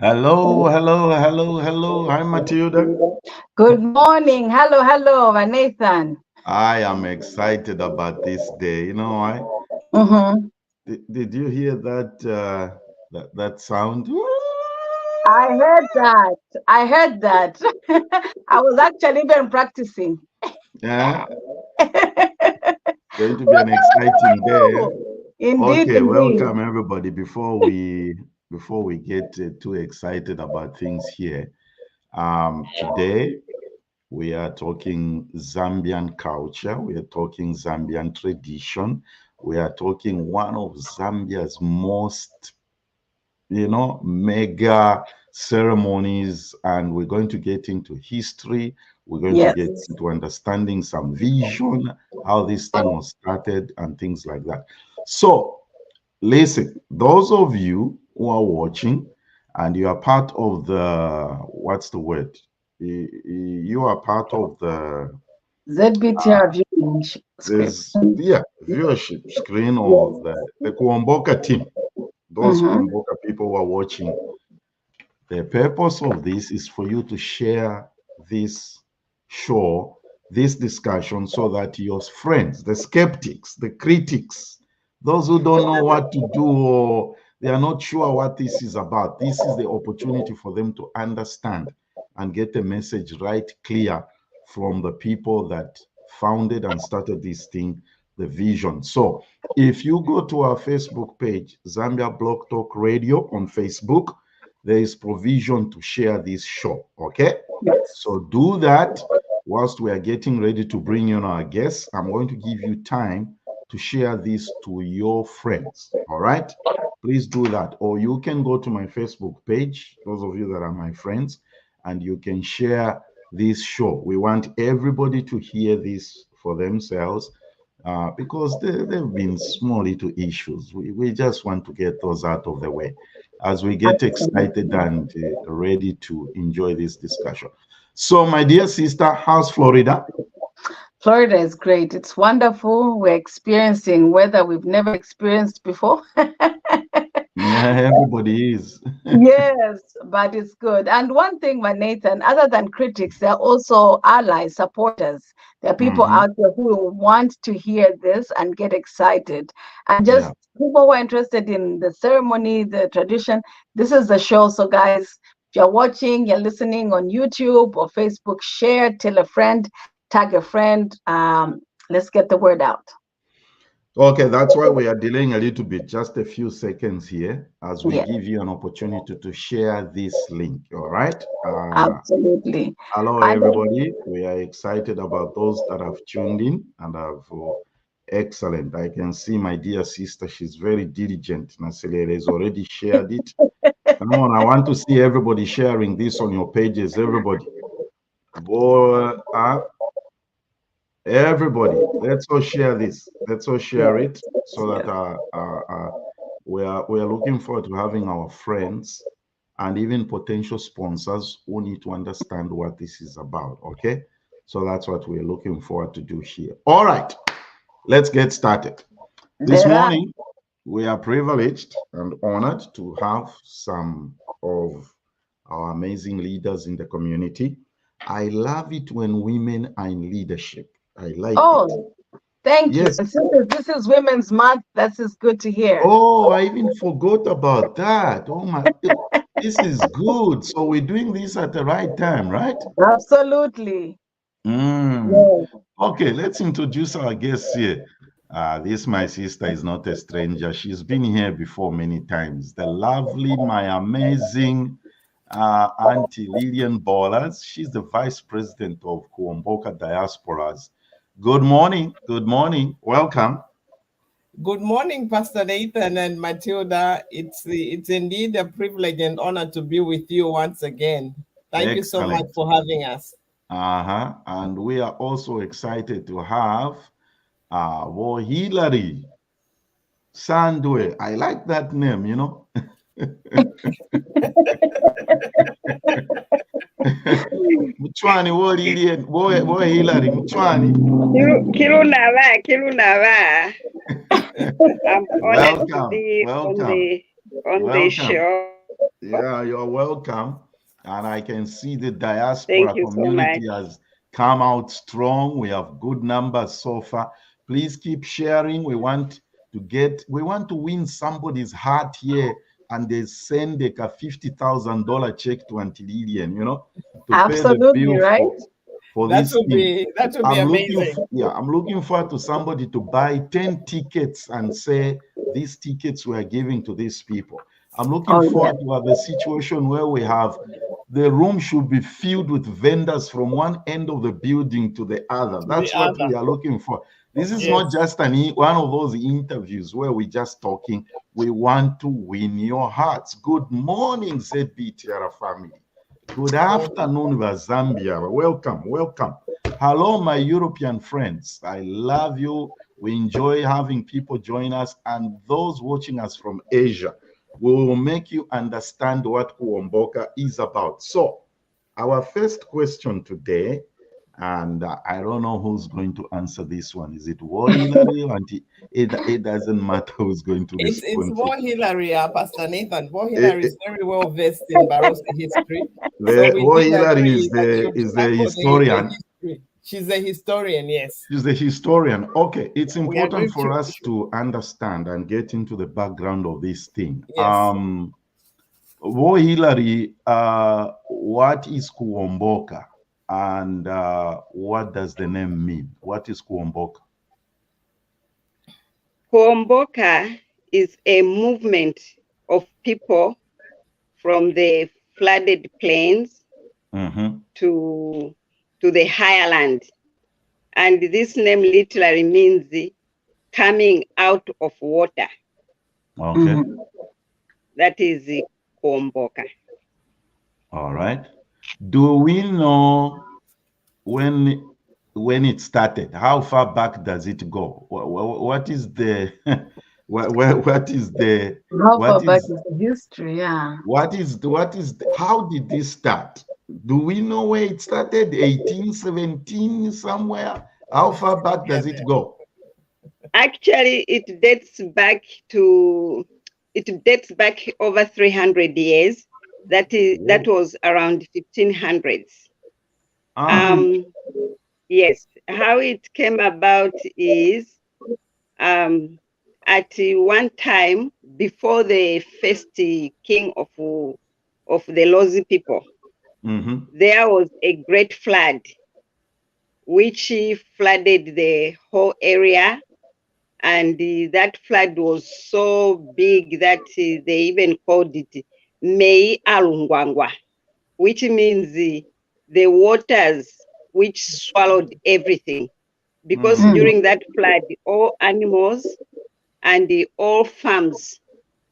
Hello. Hi, Matilda. Good morning. Hello, Nathan. I am excited about this day. You know why? Mm-hmm. Did you hear that sound? I heard that. I was actually even practicing. Yeah, going to be an exciting day. Indeed, Okay, indeed. welcome everybody. Before we get too excited about things here, today we are talking Zambian culture. We are talking Zambian tradition. We are talking one of Zambia's most, mega ceremonies, and we're going to get into history. We're going to Yes. get into understanding some vision, how this thing was started, and things like that. So, listen, those of you who are watching and you are part of what's the word? You are part of ZBTR viewing script. viewership screen of the Kuomboka team. Those Mm-hmm. Kuomboka people who are watching. The purpose of this is for you to share this show, this discussion, so that your friends, the skeptics, the critics, those who don't know what to do or they are not sure what this is about, this is the opportunity for them to understand and get the message right clear from the people that founded and started this thing, the vision. So if you go to our Facebook page, Zambia Blog Talk Radio on Facebook, there is provision to share this show. Okay, so do that. Whilst we are getting ready to bring in our guests, I'm going to give you time to share this to your friends. All right, please do that. Or you can go to my Facebook page, those of you that are my friends, and you can share this show. We want everybody to hear this for themselves, because they've been small little issues. We just want to get those out of the way as we get excited and ready to enjoy this discussion. So, my dear sister, how's Florida? Florida is great. It's wonderful. We're experiencing weather we've never experienced before. Yeah, everybody is. Yes, but it's good. And one thing, Nathan, other than critics, there are also allies, supporters. There are people Hmm. out there who want to hear this and get excited. And Yeah. just people who are interested in the ceremony, the tradition, this is the show. So, guys, if you're watching, you're listening on YouTube or Facebook, share, tell a friend, tag a friend. Let's get the word out. Okay, that's why we are delaying a little bit, just a few seconds here, as we Yeah, give you an opportunity to share this link. All right. absolutely. Hello, And everybody. We are excited about those that have tuned in and have Excellent. I can see my dear sister. She's very diligent. Naselere has already shared it. Come on, I want to see everybody sharing this on your pages. Everybody. Boy, everybody, let's all share this. Let's all share it so that we are looking forward to having our friends and even potential sponsors who need to understand what this is about. Okay, so that's what we're looking forward to do here. All right, let's get started. This morning, we are privileged and honored to have some of our amazing leaders in the community. I love it when women are in leadership. I like it. Thank you. Since this is Women's Month, that is good to hear. Oh, I even forgot about that. Oh my, this is good. So we're doing this at the right time, right? Absolutely. Okay, let's introduce our guests here. This, my sister, is not a stranger. She's been here before many times. The lovely, my amazing Auntie Lillian Ballers. She's the Vice President of Kuomboka Diasporas. Good morning. Good morning. Welcome. Good morning, Pastor Nathan and Matilda. It's indeed a privilege and honor to be with you once again. Thank you so much for having us. And we are also excited to have Hillary Sandwe. I like that name, you know. Mchwani, what Hillary, Mchwani. Kilunava. I'm honored to be on the show. Yeah, you're welcome. And I can see the diaspora community has come out strong. We have good numbers so far. Please keep sharing. We want to win somebody's heart here, and they send like a $50,000 check to Auntie Lillian, you know, to absolutely pay the bill right. for this thing. That would be amazing. I'm looking forward to somebody to buy 10 tickets and say these tickets we are giving to these people. I'm looking forward to the situation where we have the room should be filled with vendors from one end of the building to the other. That's what we are looking for. This is not just one of those interviews where we're just talking. We want to win your hearts. Good morning, ZBTR family. Good afternoon, Zambia. Welcome, welcome. Hello, my European friends. I love you. We enjoy having people join us, and those watching us from Asia. We will make you understand what Kuomboka is about. So, our first question today, and I don't know who's going to answer this one. Is it War Hillary? It doesn't matter who's going to respond. It's War Hillary, Pastor Nathan. War Hillary is very well versed in Barossa history. War Hillary is the historian. She's a historian, yes. She's a historian. Okay, it's important for us to understand and get into the background of this thing. Yes. War Hillary, what is Kuomboka? And what does the name mean? What is Kuomboka? Kuomboka is a movement of people from the flooded plains to the higher land. And this name literally means coming out of water. Okay. That is Kuomboka. All right. Do we know when it started? How far back does it go? What is the what is the how far back is the history? Yeah. How did this start? Do we know where it started? 1817 somewhere? How far back does it go? Actually, it dates back over 300 years. That was around 1500s. Yes, how it came about is at one time before the first king of the Lozi people, there was a great flood which flooded the whole area, and that flood was so big that they even called it Mei Alungwangwa, which means the waters which swallowed everything. because during that flood, all animals and all farms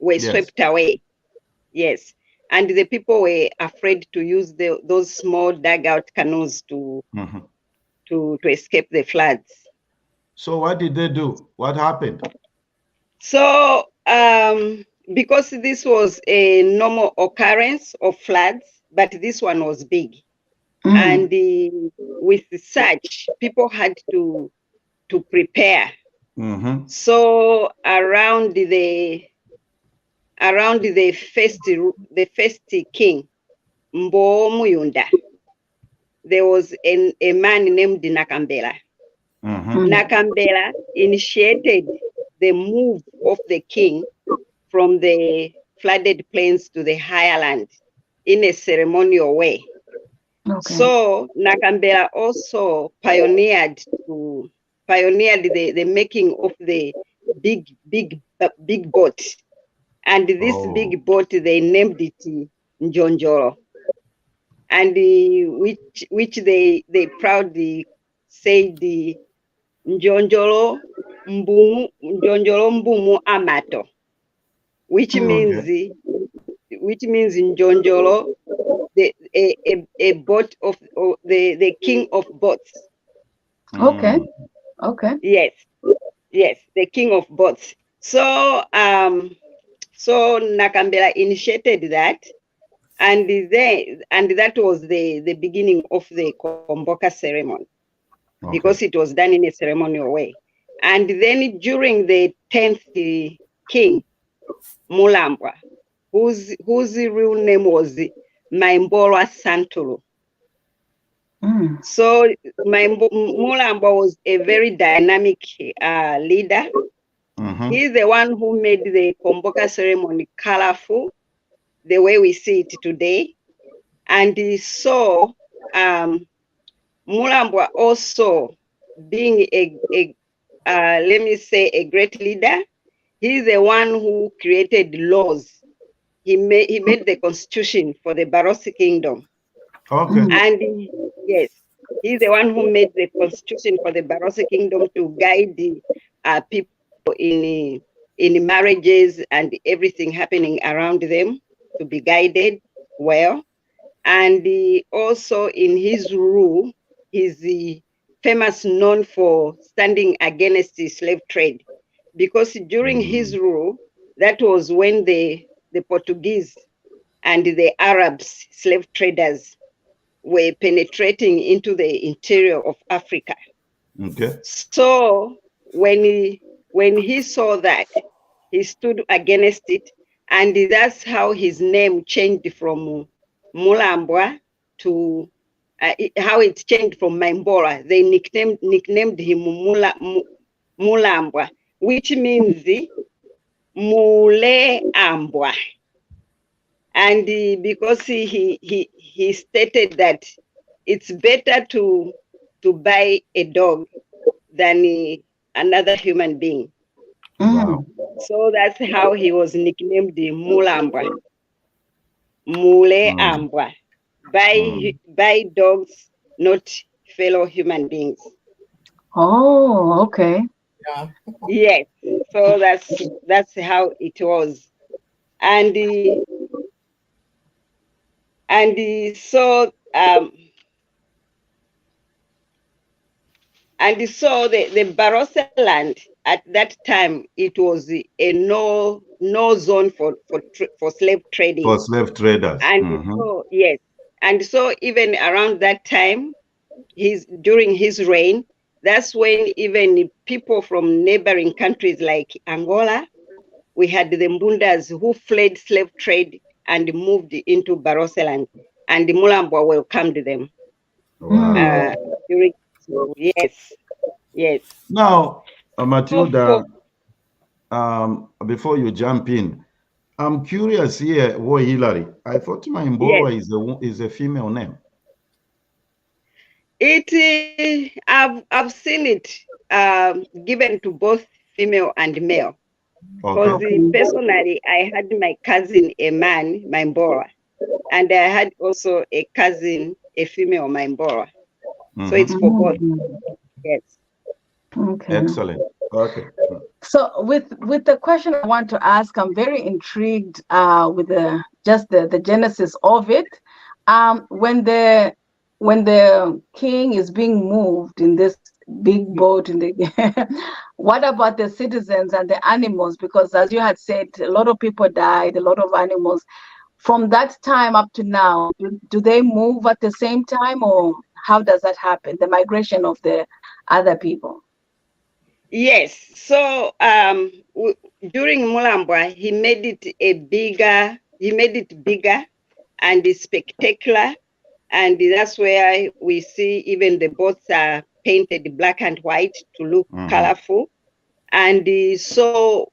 were swept away. Yes. And the people were afraid to use those small dugout canoes to escape the floods. So what did they do? What happened? So because this was a normal occurrence of floods, but this one was big. And with such, people had to prepare. So around the first king, Mbo Muyunda, there was a man named Nakambela. Nakambela initiated the move of the king from the flooded plains to the higher land in a ceremonial way. So Nakambela also pioneered the making of the big boat, and this big boat they named it Njonjoro, and which they proudly said the Njonjoro Mbumu Amato, which means Njonjoro, a boat of the king of boats. Okay. Yes, the king of boats. So so Nakambela initiated that, and that was the beginning of the Kuomboka ceremony, because it was done in a ceremonial way. And then during the 10th king, Mulambwa, whose real name was Maimbolwa Santulu. So Mulambwa was a very dynamic leader. He's the one who made the Kuomboka ceremony colorful, the way we see it today. And so Mulambwa also, being let me say, a great leader, he's the one who created laws. He made the constitution for the Barossa kingdom. And yes, he's the one who made the constitution for the Barossa kingdom to guide the people in marriages and everything happening around them, to be guided well. And also in his rule, he's famous known for standing against the slave trade, because during his rule, that was when the Portuguese and the Arabs, slave traders, were penetrating into the interior of Africa. So when he saw that, he stood against it, and that's how his name changed from Mulambwa to how it changed from Maimbora. They nicknamed him Mulambwa, which means Mule Ambwa. And because he stated that it's better to buy a dog than another human being. So that's how he was nicknamed Mulambwa. Mule Ambwa. Buy dogs, not fellow human beings. Oh, okay. Yeah. Yes. So that's how it was. And so the Barossa land at that time, it was a no zone for slave trading. For slave traders. And so yes, and so even around that time, during his reign, that's when even people from neighboring countries like Angola, we had the Mbundas who fled slave trade and moved into Barossa land, and the Mulambwa welcomed them. Yes. Now, Matilda, before you jump in, I'm curious here, Hillary. I thought Maimbora is a female name. I've seen it given to both female and male. Because personally, I had my cousin, a man, Maimbora, and I had also a cousin, a female Maimbora. So it's for both. Yes. Okay. Excellent. Okay. So with the question I want to ask, I'm very intrigued with the genesis of it. When the king is being moved in this big boat in the what about the citizens and the animals? Because as you had said, a lot of people died, a lot of animals. From that time up to now, do they move at the same time, or how does that happen? The migration of the other people. Yes. So during Mulambwa, he made it bigger and spectacular. And that's where we see even the boats are painted black and white to look colorful. And so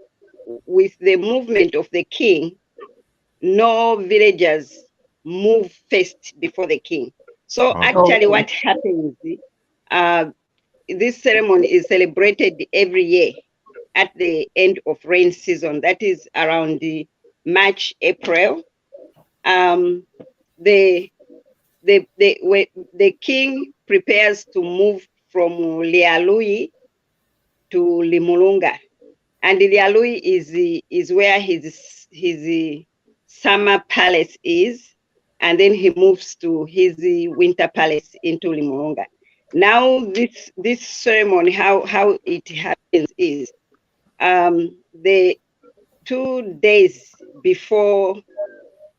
with the movement of the king, no villagers move first before the king. So actually what happens, this ceremony is celebrated every year at the end of rain season. That is around the March, April. The king prepares to move from Lialui to Limulunga, and Lialui is where his summer palace is, and then he moves to his winter palace into Limulunga. Now this ceremony, how it happens is the 2 days before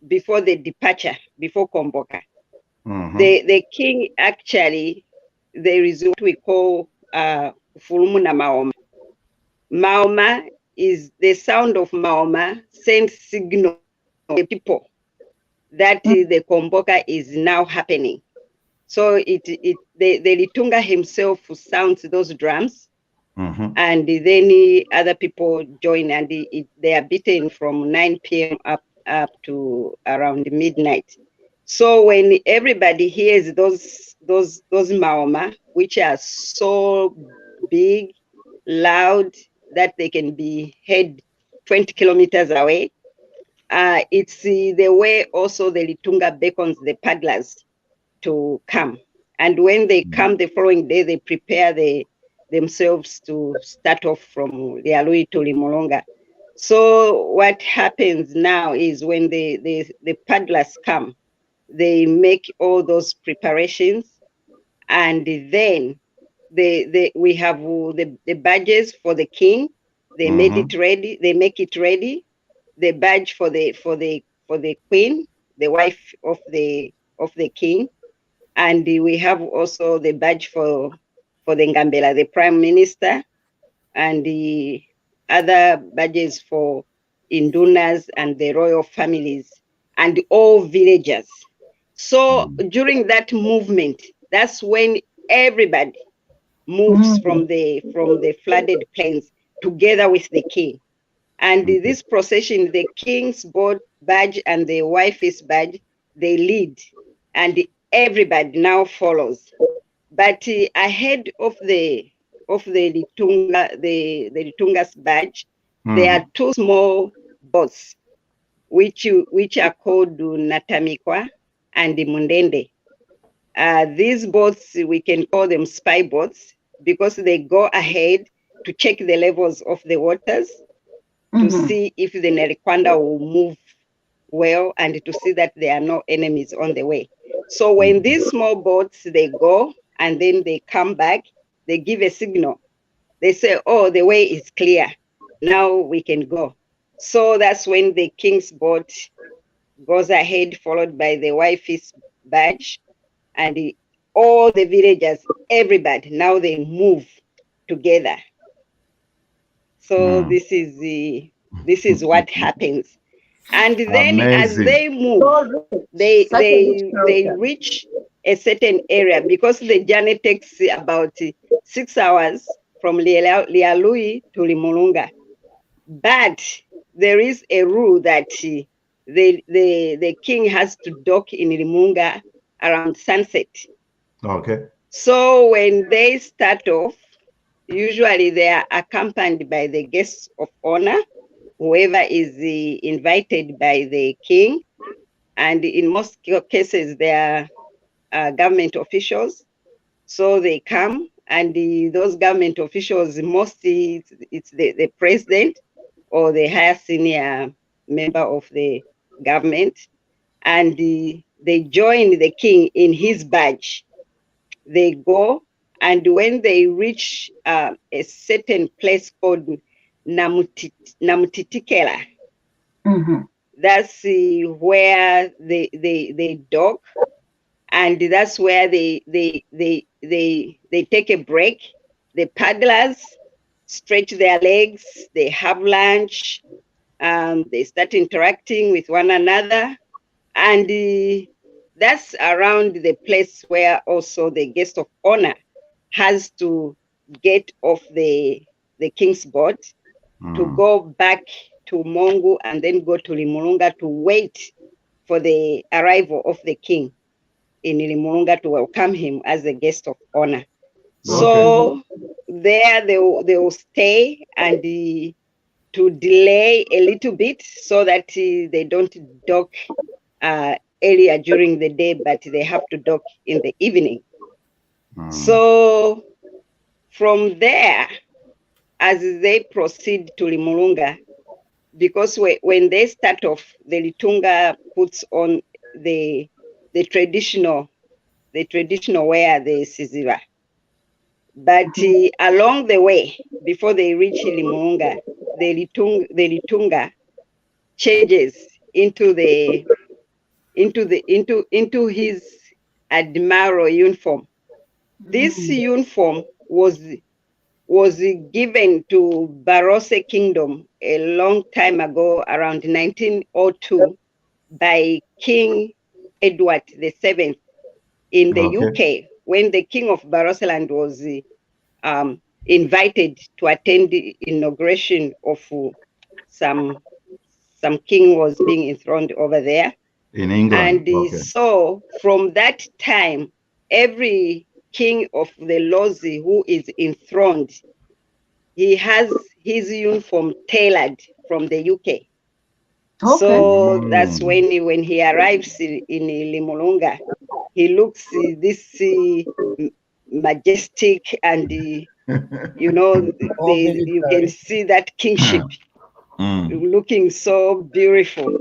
the departure, before Kuomboka, the king actually, there is what we call Fulumuna Maoma. Maoma is the sound of Maoma sends signal to the people that the Kuomboka is now happening. So the Litunga himself sounds those drums, and then other people join, and they are beaten from 9 p.m. up to around midnight. So when everybody hears those Maoma, which are so big, loud, that they can be heard 20 kilometers away, it's the way also the Litunga beckons the paddlers to come. And when they come the following day, they prepare themselves to start off from Lialui to Limulunga. So what happens now is when the paddlers come, they make all those preparations, and then we have the badges for the king. They made it ready. They make it ready. The badge for the queen, the wife of the king, and we have also the badge for the Ngambela, the prime minister, and the other badges for indunas and the royal families and all villagers. So during that movement, that's when everybody moves from the flooded plains together with the king. And this procession, the king's badge and the wife's badge, they lead, and everybody now follows. But ahead of the Litunga, the Litunga's badge, there are 2 small boats, which are called Natamikwa and Mundende. These boats, we can call them spy boats, because they go ahead to check the levels of the waters, to see if the Nerikwanda will move well, and to see that there are no enemies on the way. So when these small boats, they go and then they come back, they give a signal. They say, oh, the way is clear. Now we can go. So that's when the king's boat goes ahead, followed by the wife's badge, and all the villagers, everybody, now they move together. So this is what happens. And then as they move, they reach a certain area, because the journey takes about 6 hours from Lialui to Limulunga. But there is a rule that the king has to dock in Limulunga around sunset. Okay. So when they start off, usually they are accompanied by the guests of honor, whoever is invited by the king. And in most cases, they are government officials. So they come and those government officials, mostly it's the president or the higher senior member of the government, and they join the king in his badge. They go, and when they reach a certain place called Namutitikela, that's where they dock, and that's where they take a break. The paddlers stretch their legs, they have lunch, they start interacting with one another, and that's around the place where also the guest of honor has to get off the king's boat to go back to Mongu and then go to Limulunga to wait for the arrival of the king in Limulunga to welcome him as a guest of honor. Okay. So there they will stay and to delay a little bit so that they don't dock earlier during the day, but they have to dock in the evening. So from there, as they proceed to Limulunga, because when they start off, the Litunga puts on the traditional wear, the Siziva. But along the way, before they reach Limulunga, the Litunga changes into his admiral uniform. This uniform was given to Barose Kingdom a long time ago, around 1902, by King Edward VII in the UK, when the King of Barosseland was invited to attend the inauguration of some king was being enthroned over there. In England. And so from that time, every king of the Lozi who is enthroned, he has his uniform tailored from the UK. So that's when he arrives in Limulunga, he looks this majestic, and you know, you can see that kingship looking so beautiful.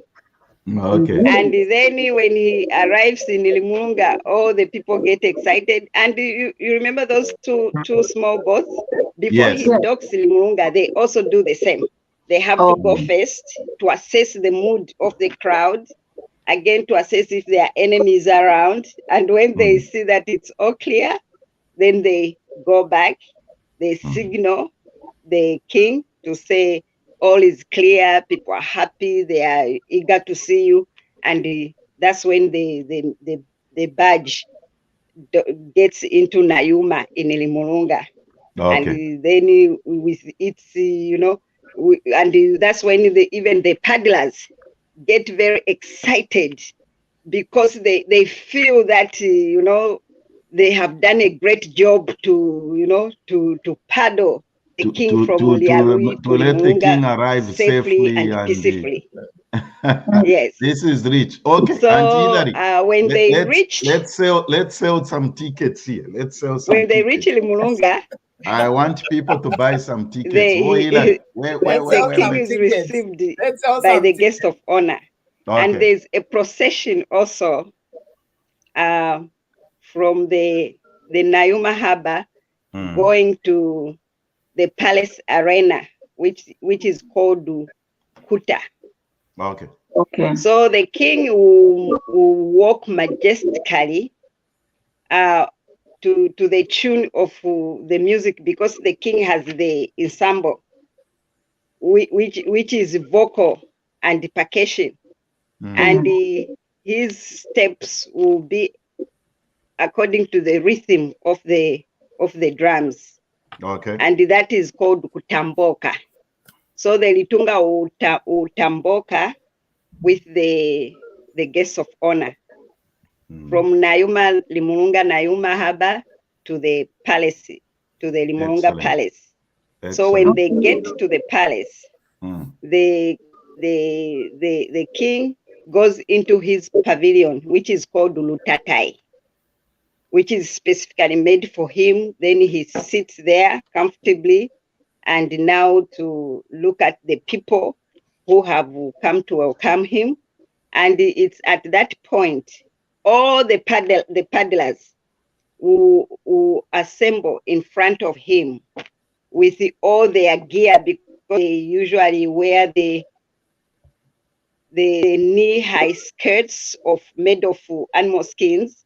Okay. And then when he arrives in Limulunga, all the people get excited. And you remember those two small boats? Before he docks in Limulunga, they also do the same. They have to go first to assess the mood of the crowd, again to assess if there are enemies around. And when they see that it's all clear, then they go back, they signal the king to say, all is clear, people are happy, they are eager to see you. And that's when the badge gets into Nayuma in Limulunga. And then with its, you know, and that's when even the paddlers get very excited, because they feel that, you know, they have done a great job to, you know, to paddle the king from Uliarui to let the king arrive safely and peacefully. Yes. This is rich. Okay. So when they reach, let's sell some tickets here. Let's sell some. When they reach Limulunga, I want people to buy some tickets. The king is received by the guest of honor, and there's a procession also from the Nayuma Harbor going to the palace arena, which is called Kuta. Okay. So the king will walk majestically to the tune of the music, because the king has the ensemble, which is vocal and percussion, and his steps will be according to the rhythm of the drums. Okay. And that is called Kuomboka. So the Litunga will tamboka with the guests of honor from Limulunga Nayuma Harbor to the palace, to the Limulunga Palace. So when they get to the palace, the king goes into his pavilion, which is called Lutatai. which is specifically made for him. Then he sits there comfortably, and now to look at the people who have come to welcome him. And it's at that point, all the paddlers who assemble in front of him with all their gear, because they usually wear the knee-high skirts made of animal skins.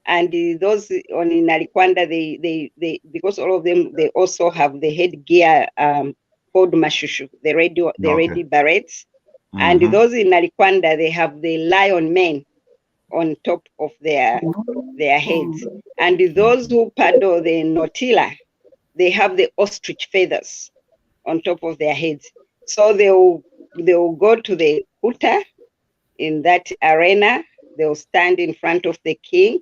And those on Nalikwanda, they because all of them, they also have the headgear called mashushu, the ready berets. And those in Nalikwanda, they have the lion mane on top of their heads. And those who paddle the Notila, they have the ostrich feathers on top of their heads. So they will go to the kuta in that arena. They'll stand in front of the king,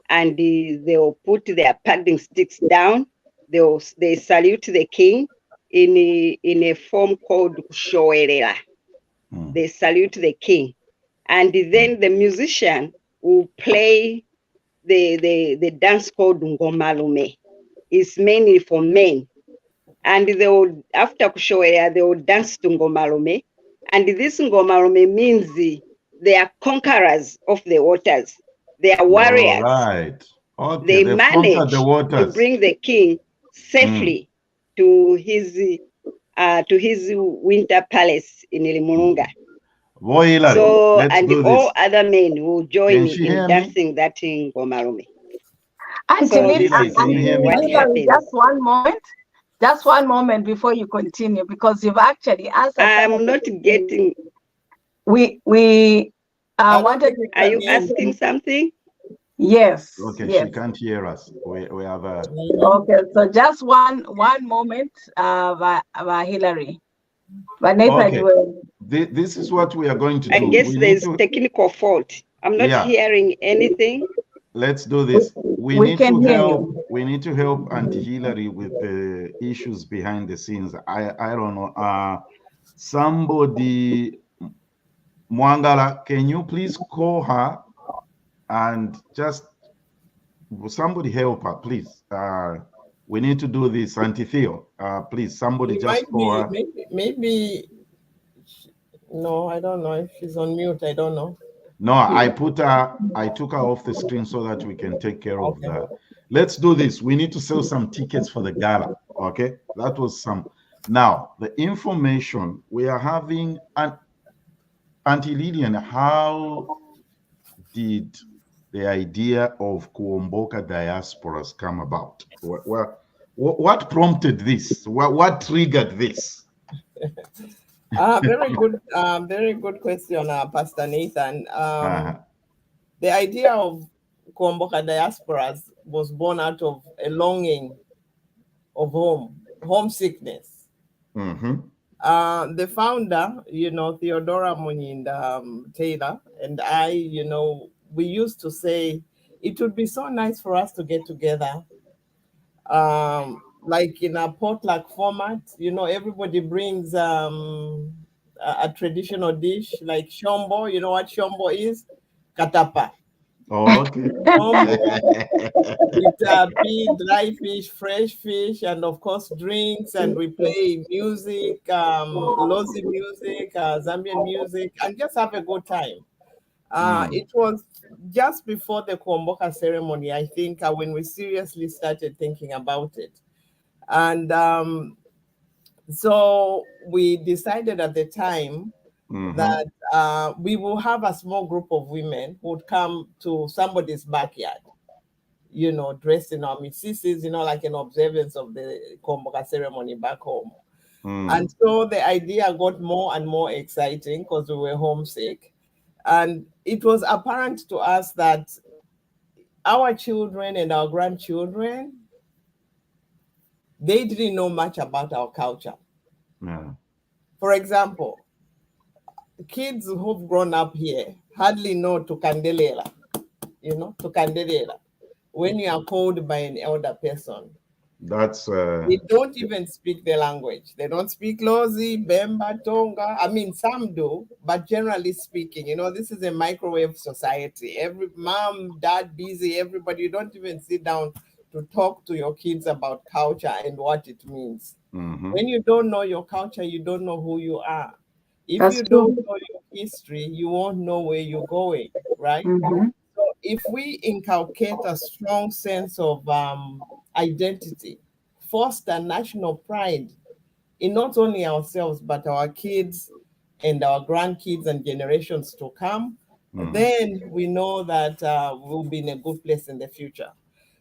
and they'll put their paddling sticks down. They salute the king in a form called kushoerera. They salute the king, and then the musician will play the dance called ngomalume. It's mainly for men, and they will, after kushoerera, they will dance to ngomalume, and this ngomalume means they are conquerors of the waters. They are warriors. All right. Okay, they manage to bring the king safely to his winter palace in Limurunga. So, and all other men will join in dancing that in Ngomalume. Just one moment before you continue, because you've actually answered. I'm not getting. We wanted. Are you asking something? Yes. Okay, yes. She can't hear us. We have a. Okay, so just one moment, Hillary. Okay. This is what we are going to do. I guess there's technical fault. I'm not hearing anything. Let's do this. We need to help Auntie Hillary with the issues behind the scenes. I don't know. Somebody, Mwangala, can you please call her and just somebody help her, please. We need to do this, Auntie Theo. Please, somebody just call her. Maybe. No, I don't know if she's on mute. I don't know. No, I took her off the screen so that we can take care of that. Let's do this. We need to sell some tickets for the gala. Okay, that was some. Now, the information we are having, Auntie Lillian, how did the idea of Kuomboka diasporas come about? What prompted this? What triggered this? Very good question, Pastor Nathan. The idea of Kuomboka diasporas was born out of a longing of homesickness. The founder, Theodora Munyinda Taylor, and I, we used to say it would be so nice for us to get together, like in a potluck format. Everybody brings a traditional dish like shombo. You know what shombo is? Katapa. Oh, okay. With pea, dry fish, fresh fish, and of course drinks, and we play music, Lozi music, Zambian music, and just have a good time. It was just before the Kuomboka ceremony, I think, when we seriously started thinking about it. And so we decided at the time that we will have a small group of women who would come to somebody's backyard, dressed in our misses, like an observance of the Kuomboka ceremony back home. And so the idea got more and more exciting because we were homesick. And it was apparent to us that our children and our grandchildren, they didn't know much about our culture. For example, kids who've grown up here hardly know Tukandelela, Tukandelela. When you are called by an elder person, That's They don't even speak the language. They don't speak Lozi, Bemba, Tonga. I mean, some do, but generally speaking, this is a microwave society. Every mom, dad, busy, everybody. You don't even sit down to talk to your kids about culture and what it means. When you don't know your culture, you don't know who you are. If you don't know your history, you won't know where you're going, right? So if we inculcate a strong sense of identity, foster national pride in not only ourselves, but our kids and our grandkids and generations to come, then we know that we'll be in a good place in the future.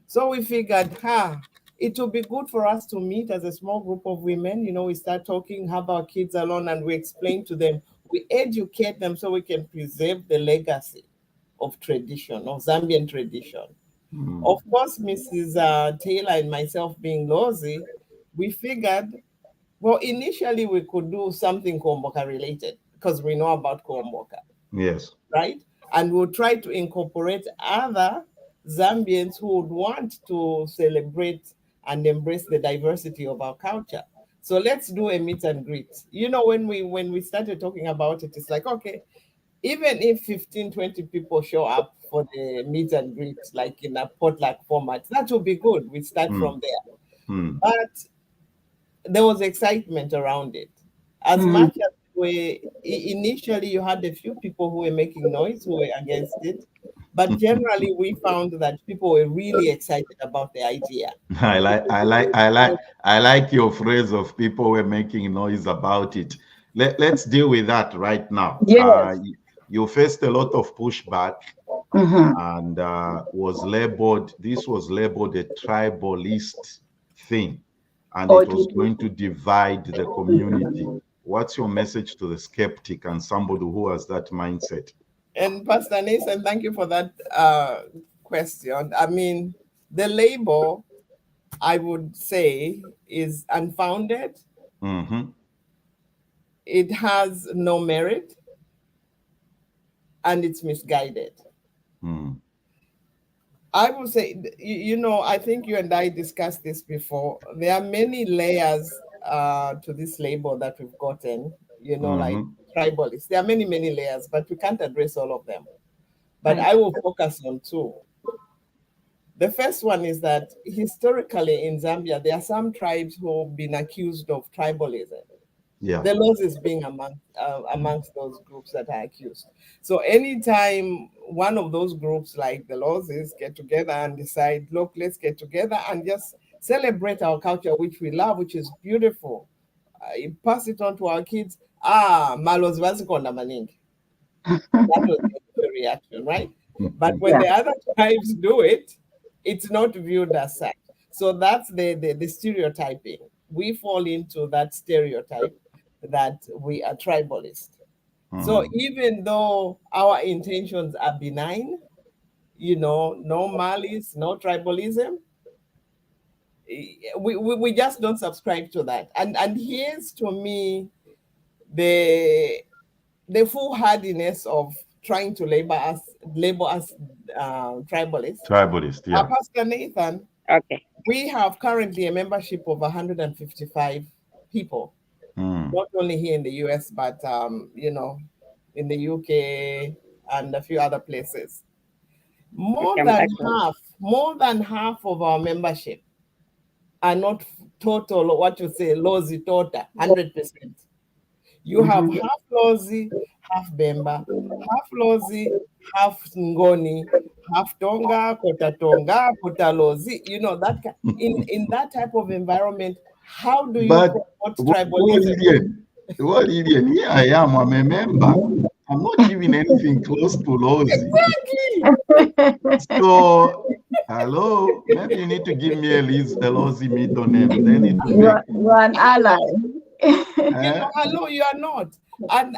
So we figured, it would be good for us to meet as a small group of women. We start talking, have our kids alone, and we explain to them, we educate them so we can preserve the legacy of tradition, of Zambian tradition. Of course, Mrs. Taylor and myself being Lozi, we figured, well, initially we could do something Kuomboka related because we know about Kuomboka. Yes. Right? And we'll try to incorporate other Zambians who would want to celebrate and embrace the diversity of our culture. So let's do a meet and greet. When we started talking about it, it's like, okay, even if 15, 20 people show up for the meet and greet, like in a potluck format, that will be good. We start from there. But there was excitement around it. As much as initially you had a few people who were making noise, who were against it, but generally we found that people were really excited about the idea. I like your phrase of people were making noise about it. Let's deal with that right now. Yes. You faced a lot of pushback, and this was labeled a tribalist thing, and it was going to divide the community. What's your message to the skeptic and somebody who has that mindset? And Pastor Nathan, thank you for that question. I mean, the label, I would say, is unfounded. It has no merit, and it's misguided. I would say, I think you and I discussed this before. There are many layers to this label that we've gotten, like tribalist. There are many, many layers, but we can't address all of them. But I will focus on two. The first one is that historically in Zambia, there are some tribes who have been accused of tribalism. Yeah. The laws is being amongst those groups that are accused. So anytime one of those groups like the laws get together and decide, look, let's get together and just celebrate our culture, which we love, which is beautiful. You pass it on to our kids. Malos vazikonda maningi. That was the reaction, right? But when the other tribes do it, it's not viewed as such. So that's the stereotyping. We fall into that stereotype that we are tribalist. So even though our intentions are benign, no malice, no tribalism, we just don't subscribe to that. And here's to me the foolhardiness of trying to label us tribalists. Tribalist, yeah. Pastor Nathan, okay, we have currently a membership of 155 people, not only here in the US, but in the UK and a few other places. More than half of our membership are not total, what you say, Lozi Tota, 100%. You have half Lozi, half Bemba, half Lozi, half Ngoni, half Tonga, Kota Tonga, Kota Lozi. That in that type of environment, how do you promote tribalism? What idiot? Here I am. I'm a member. I'm not giving anything close to Lozi. Exactly. So, hello, maybe you need to give me a Lozi middle name. Then it will make you're an ally. Hello, you are not. And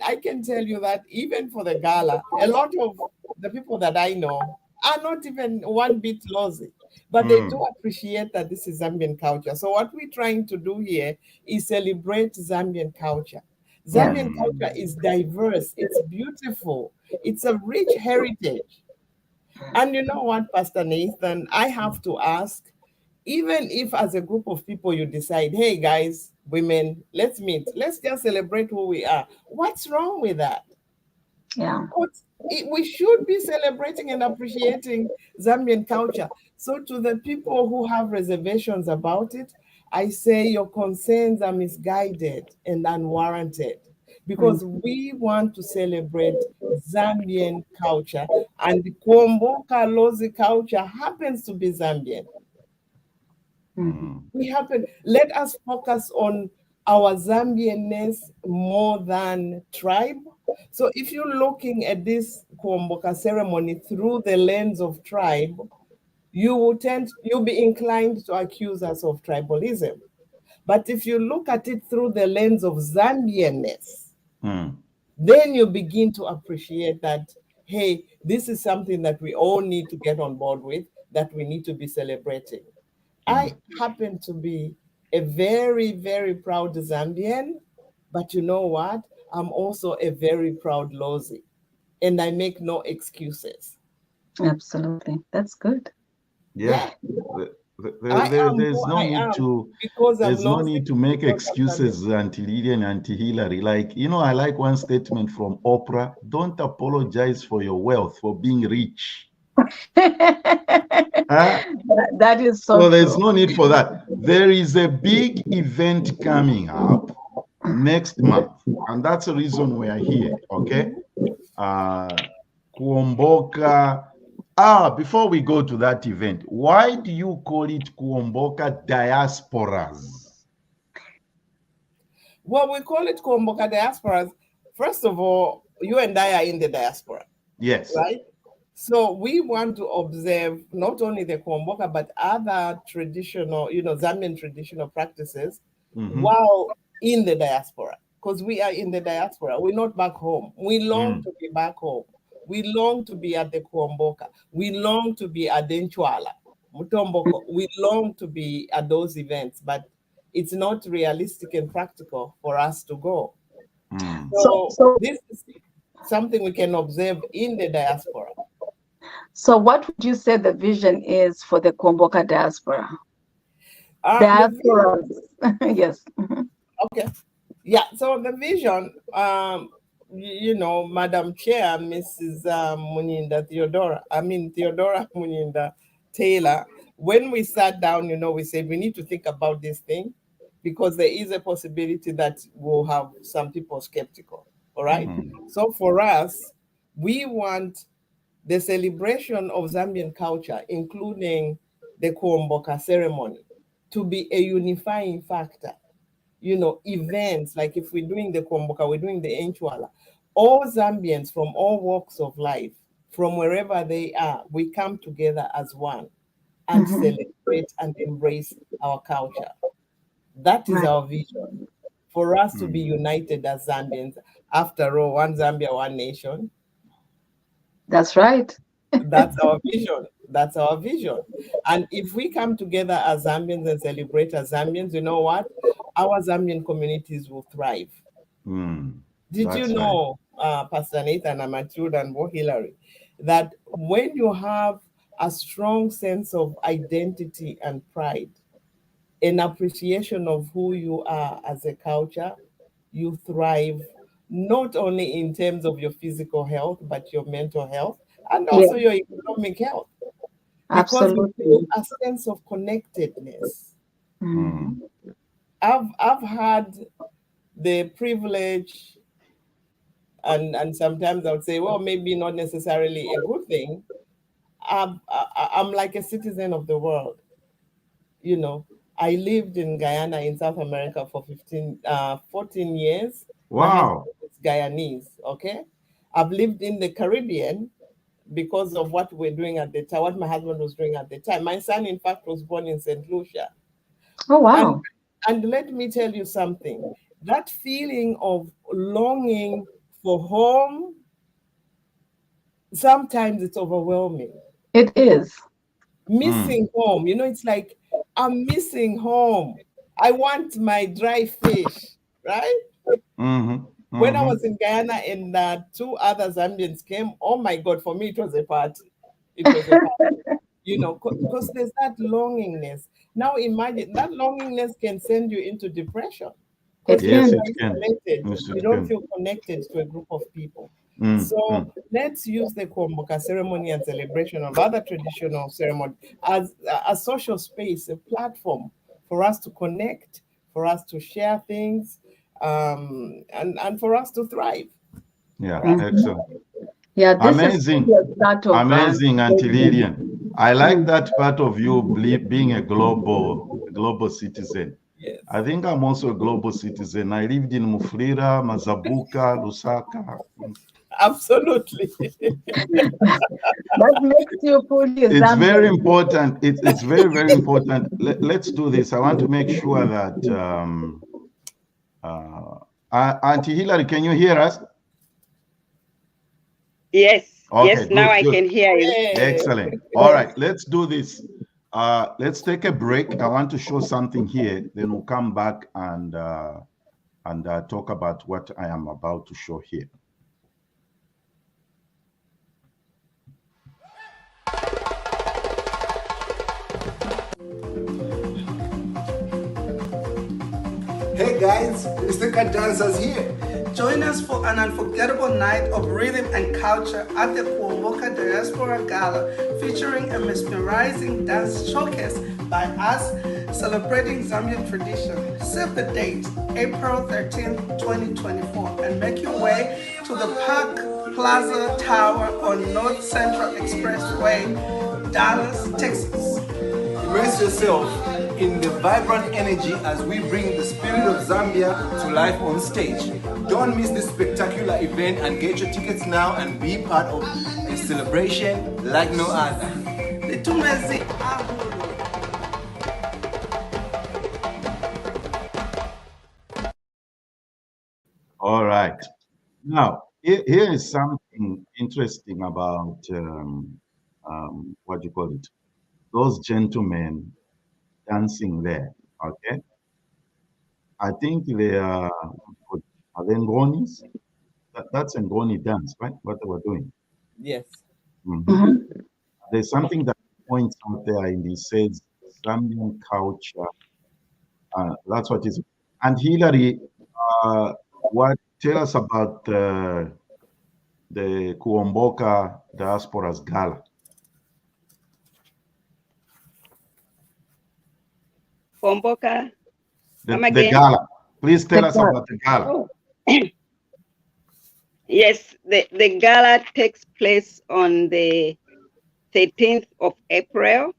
I can tell you that even for the Gala, a lot of the people that I know are not even one bit Lozi. But they do appreciate that this is Zambian culture. So what we're trying to do here is celebrate Zambian culture. Zambian culture is diverse. It's beautiful. It's a rich heritage. And you know what, Pastor Nathan, I have to ask, even if as a group of people you decide, hey guys, women, let's meet, let's just celebrate who we are. What's wrong with that? Yeah. We should be celebrating and appreciating Zambian culture. So to the people who have reservations about it, I say your concerns are misguided and unwarranted, because we want to celebrate Zambian culture, and the Kuomboka Lozi culture happens to be Zambian. Let us focus on our Zambianness more than tribe. So if you're looking at this Kuomboka ceremony through the lens of tribe, you'll be inclined to accuse us of tribalism. But if you look at it through the lens of Zambianness, then you begin to appreciate that, hey, this is something that we all need to get on board with, that we need to be celebrating. I happen to be a very, very proud Zambian, but you know what? I'm also a very proud Lozi, and I make no excuses. Absolutely. That's good. Yeah. There's no need to make excuses, Auntie Lydia and Auntie Hillary. Like, I like one statement from Oprah: don't apologize for your wealth, for being rich. That is so there's true. no need for that. There is a big event coming up next month, and that's the reason we are here. Okay. Kuomboka. Before we go to that event, why do you call it Kuomboka Diasporas? Well, we call it Kuomboka Diasporas. First of all, you and I are in the diaspora. Yes. Right? So we want to observe not only the Kuomboka, but other traditional, Zambian traditional practices while in the diaspora. Because we are in the diaspora. We're not back home. We long to be back home. We long to be at the Kuomboka. We long to be at Denchuala, Mutomboko. We long to be at those events, but it's not realistic and practical for us to go. So this is something we can observe in the diaspora. So what would you say the vision is for the Kuomboka diaspora? Diasporas. Yes. Okay. Yeah. So the vision, Madam Chair, Mrs. Theodora Munyinda Taylor, when we sat down, we said we need to think about this thing, because there is a possibility that we'll have some people skeptical. All right. So for us, we want the celebration of Zambian culture, including the Kuomboka ceremony, to be a unifying factor. Events like if we're doing the Kuomboka, we're doing the Enchwala, all Zambians from all walks of life, from wherever they are, we come together as one and celebrate and embrace our culture. That is our vision, for us to be united as Zambians. After all, one Zambia, one nation. That's right. That's our vision. That's our vision. And if we come together as Zambians and celebrate as Zambians, you know what? Our Zambian communities will thrive. Did you know, Pastor Nathan and Matilda and Bo Hillary, that when you have a strong sense of identity and pride, an appreciation of who you are as a culture, you thrive not only in terms of your physical health, but your mental health and also your economic health. Because you feel a sense of connectedness. I've had the privilege, and sometimes I would say, well, maybe not necessarily a good thing. I'm like a citizen of the world. I lived in Guyana in South America for 14 years. Wow. My husband is Guyanese, okay? I've lived in the Caribbean because of what we're doing at the time, what my husband was doing at the time. My son, in fact, was born in St. Lucia. Oh, wow. And let me tell you something. That feeling of longing for home, sometimes it's overwhelming. It is. Missing home. It's like, I'm missing home. I want my dry fish, right? When I was in Guyana and 2 other Zambians came, oh my God, for me, it was a party. It was a party. you know, because there's that longingness. Now imagine that longingness can send you into depression. It Yes, can. it can. Yes, You it don't can. feel connected to a group of people. Mm, So let's use the Kuomboka ceremony and celebration of other traditional ceremony as a social space, a platform for us to connect, for us to share things, and for us to thrive. yeah, Right. excellent. Yeah, this Amazing. is a start of Amazing, Auntie Lillian. I like Mm. that part of you being a global citizen. Yes. I think I'm also a global citizen. I lived in Mufulira, Mazabuka, Lusaka. Absolutely. That makes you fully It's Zambian. very important. It's very, very important. Let's do this. I want to make sure that Auntie Hillary, can you hear us? Yes. Okay, Yes, now I good. can hear you. Excellent. All right, let's do this. Let's take a break. I want to show something here. Then we'll come back and talk about what I am about to show here. Hey guys, Mr. Dancers here. Join us for an unforgettable night of rhythm and culture at the Kuomboka Dispora Gala, featuring a mesmerizing dance showcase by us celebrating Zambian tradition. Save the date, April 13th, 2024, and make your way to the Park Plaza Tower on North Central Expressway, Dallas, Texas. Immerse yourself in the vibrant energy as we bring the spirit of Zambia to life on stage. Don't miss this spectacular event and get your tickets now and be part of a celebration like no other. Litumezi ahulu. All right. Now, here is something interesting about what do you call it? Those gentlemen dancing there. Okay. I think they are they Ngonis? That's Ngoni dance, right? What they were doing. Yes. There's something that points out there, and he says Zambian culture. That's what is. And Hillary, tell us about the Kuomboka Diaspora's Gala. Kuomboka. The Gala. Please tell us about the Gala. Oh. Yes, the Gala takes place on the 13th of April.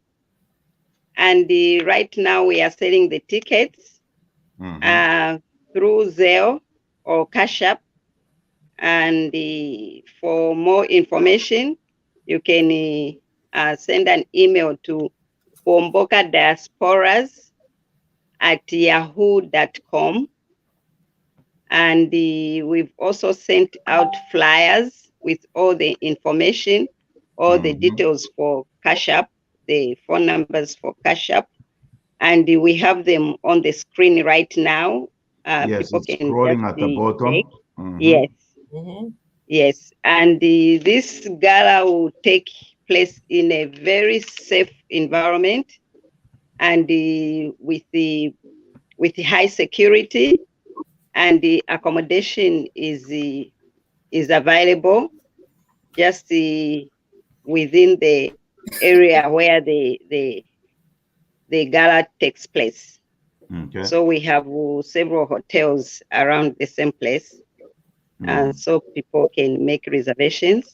And right now we are selling the tickets through Zelle or Cash App. And for more information, you can send an email to Kuomboka Diasporas @yahoo.com. And we've also sent out flyers with all the information, all the details for Cash App, the phone numbers for Cash App. And we have them on the screen right now. Yes, people it's can scrolling just at the bottom. Yes. Yes. And this gala will take place in a very safe environment and with the high security, and the accommodation is available just within the area where the gala takes place. Okay. So we have several hotels around the same place, and so people can make reservations.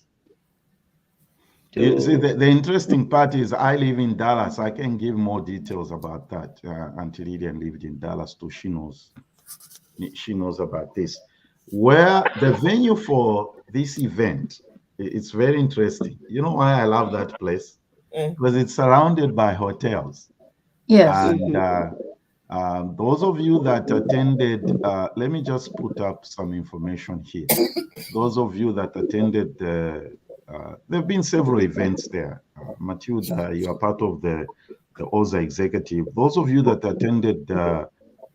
You see, the interesting part is I live in Dallas. I can give more details about that. Auntie Lydian lived in Dallas too. She knows about this. Where the venue for this event, it's very interesting. You know why I love that place? Because it's surrounded by hotels. Yes. And those of you that attended, let me just put up some information here. Those of you that attended there have been several events there. Matilda, you are part of the OZA executive. Those of you that attended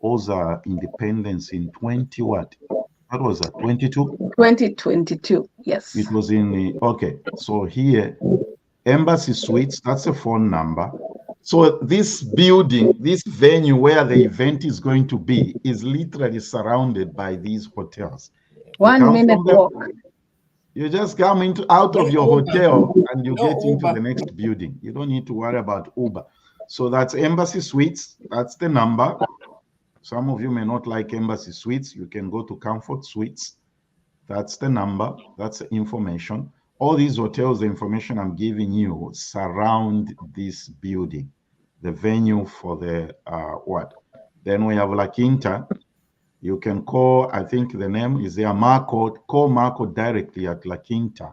OZA Independence in 20 what? That was 22? 2022, yes. It was in okay. So here, Embassy Suites, that's a phone number. So this building, this venue where the event is going to be is literally surrounded by these hotels. 1 minute walk. You just come out of your hotel and you get into the next building. You don't need to worry about Uber. So that's Embassy Suites. That's the number. Some of you may not like Embassy Suites. You can go to Comfort Suites. That's the number. That's the information. All these hotels, the information I'm giving you, surround this building, the venue for the what? Then we have La Quinta. You can call, I think the name is there, Marco. Call Marco directly at La Quinta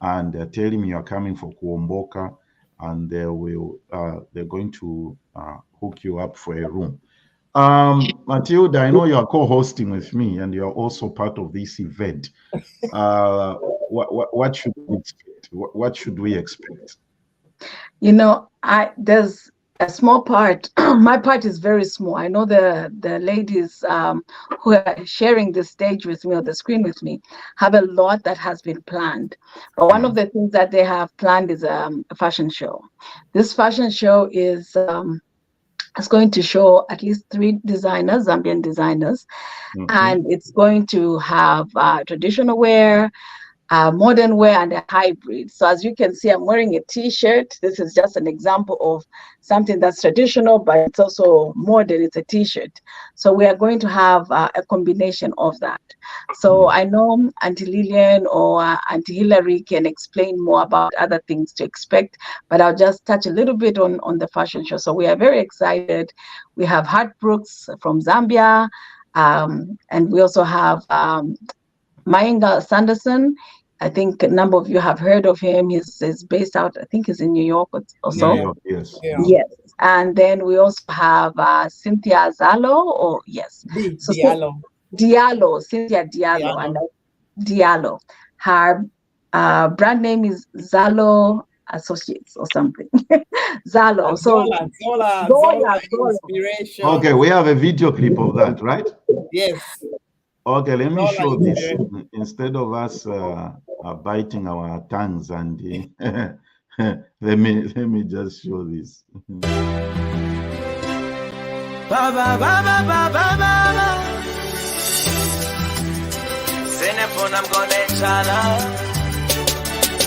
and tell him you are coming for Kuomboka, and they will, they're going to hook you up for a room. Matilda, I know you are co-hosting with me and you're also part of this event. What should we expect? What should we expect? You know, there's a small part. My part is very small. I know the ladies who are sharing the stage with me or the screen with me have a lot that has been planned. But one of the things that they have planned is a fashion show. This fashion show is going to show at least 3 designers, Zambian designers, and it's going to have traditional wear, modern wear, and a hybrid. So as you can see, I'm wearing a t-shirt. This is just an example of something that's traditional, but it's also modern. It's a t-shirt. So we are going to have a combination of that. So I know Auntie Lillian or Auntie Hilary can explain more about other things to expect, but I'll just touch a little bit on the fashion show. So we are very excited. We have Hart Brooks from Zambia, and we also have Mainga Sanderson. I think a number of you have heard of him. He's based out, I think he's in New York or so. New York, yes. Yeah. Yes. And then we also have Cynthia Zalo, Diallo. Diallo, Cynthia Diallo. And Diallo. Her brand name is Zalo Associates or something. Zalo. So Zola Inspiration. Okay, we have a video clip of that, right? Yes. Okay, let me show this instead of us biting our tongues, and let me just show this.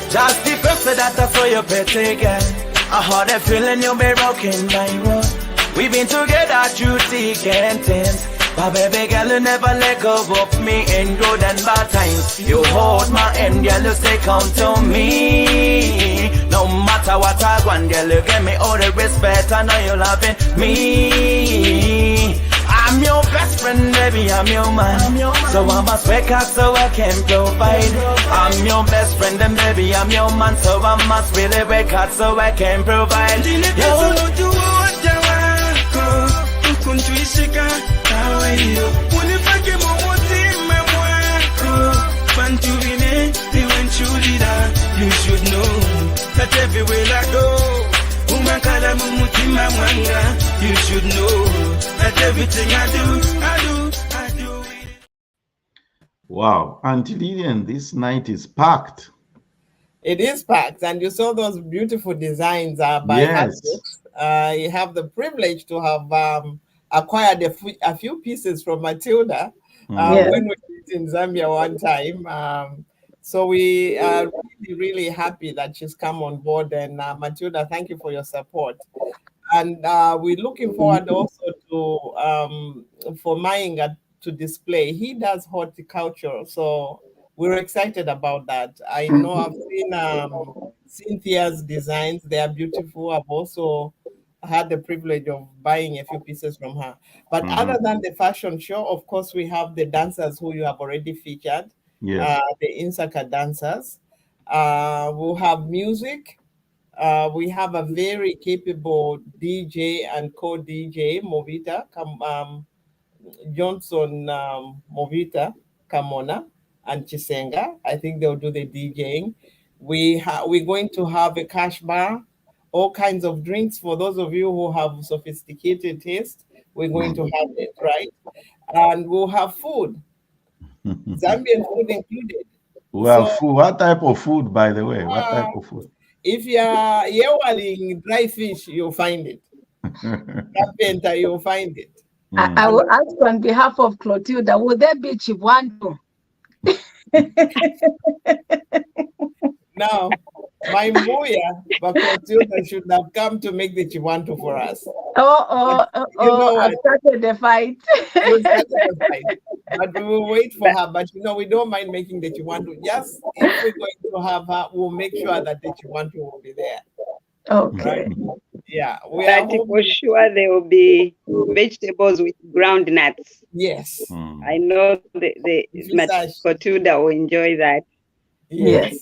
Just the person that I saw you pretty girl. I had a feeling you'll be rocking my world. We've been together through thick and thin. But baby girl, you never let go of me in good and bad times. You hold my hand, girl, you stay come to me. No matter what I want, girl, you give me all the respect. I know you're loving me. I'm your best friend, baby, I'm your man. So I must wake up so I can provide. I'm your best friend, and baby, I'm your man. So I must really wake up so I can provide. You should know that everywhere I go, you should know that everything I do it. Wow, Auntie Lillian, this night is packed. It is packed, and you saw those beautiful designs by Yes. You have the privilege to have acquired a few pieces from Matilda when we were in Zambia one time. So we are really, really happy that she's come on board. And Matilda, thank you for your support. And we're looking forward also to for Mainga to display. He does horticulture, so we're excited about that. I know I've seen Cynthia's designs. They are beautiful. I've also had the privilege of buying a few pieces from her. But other than the fashion show, of course, we have the dancers who you have already featured. Yes. The Insaka dancers. We'll have music. We have a very capable DJ and co-DJ, Movita, Johnson Movita, Kamona, and Chisenga. I think they'll do the DJing. We're going to have a cash bar, all kinds of drinks for those of you who have sophisticated taste. We're going to have it, right? And we'll have food. Zambian food included. Well, food. What type of food, by the way? What type of food? If you're yewaling dry fish, you'll find it. Carpenter, you'll find it. I will ask on behalf of Clotilde, would there be Chivanto? Now, my Moya, but Clotilde should have come to make the Chivanto for us. I started the fight. You started the fight. But we will wait for her. But we don't mind making the Chivanto. Just if we're going to have her, we'll make sure that the Chivanto will be there. Okay. Right? Yeah. But for sure there will be vegetables with ground nuts. Yes. I know the Clotilde will enjoy that. Yes.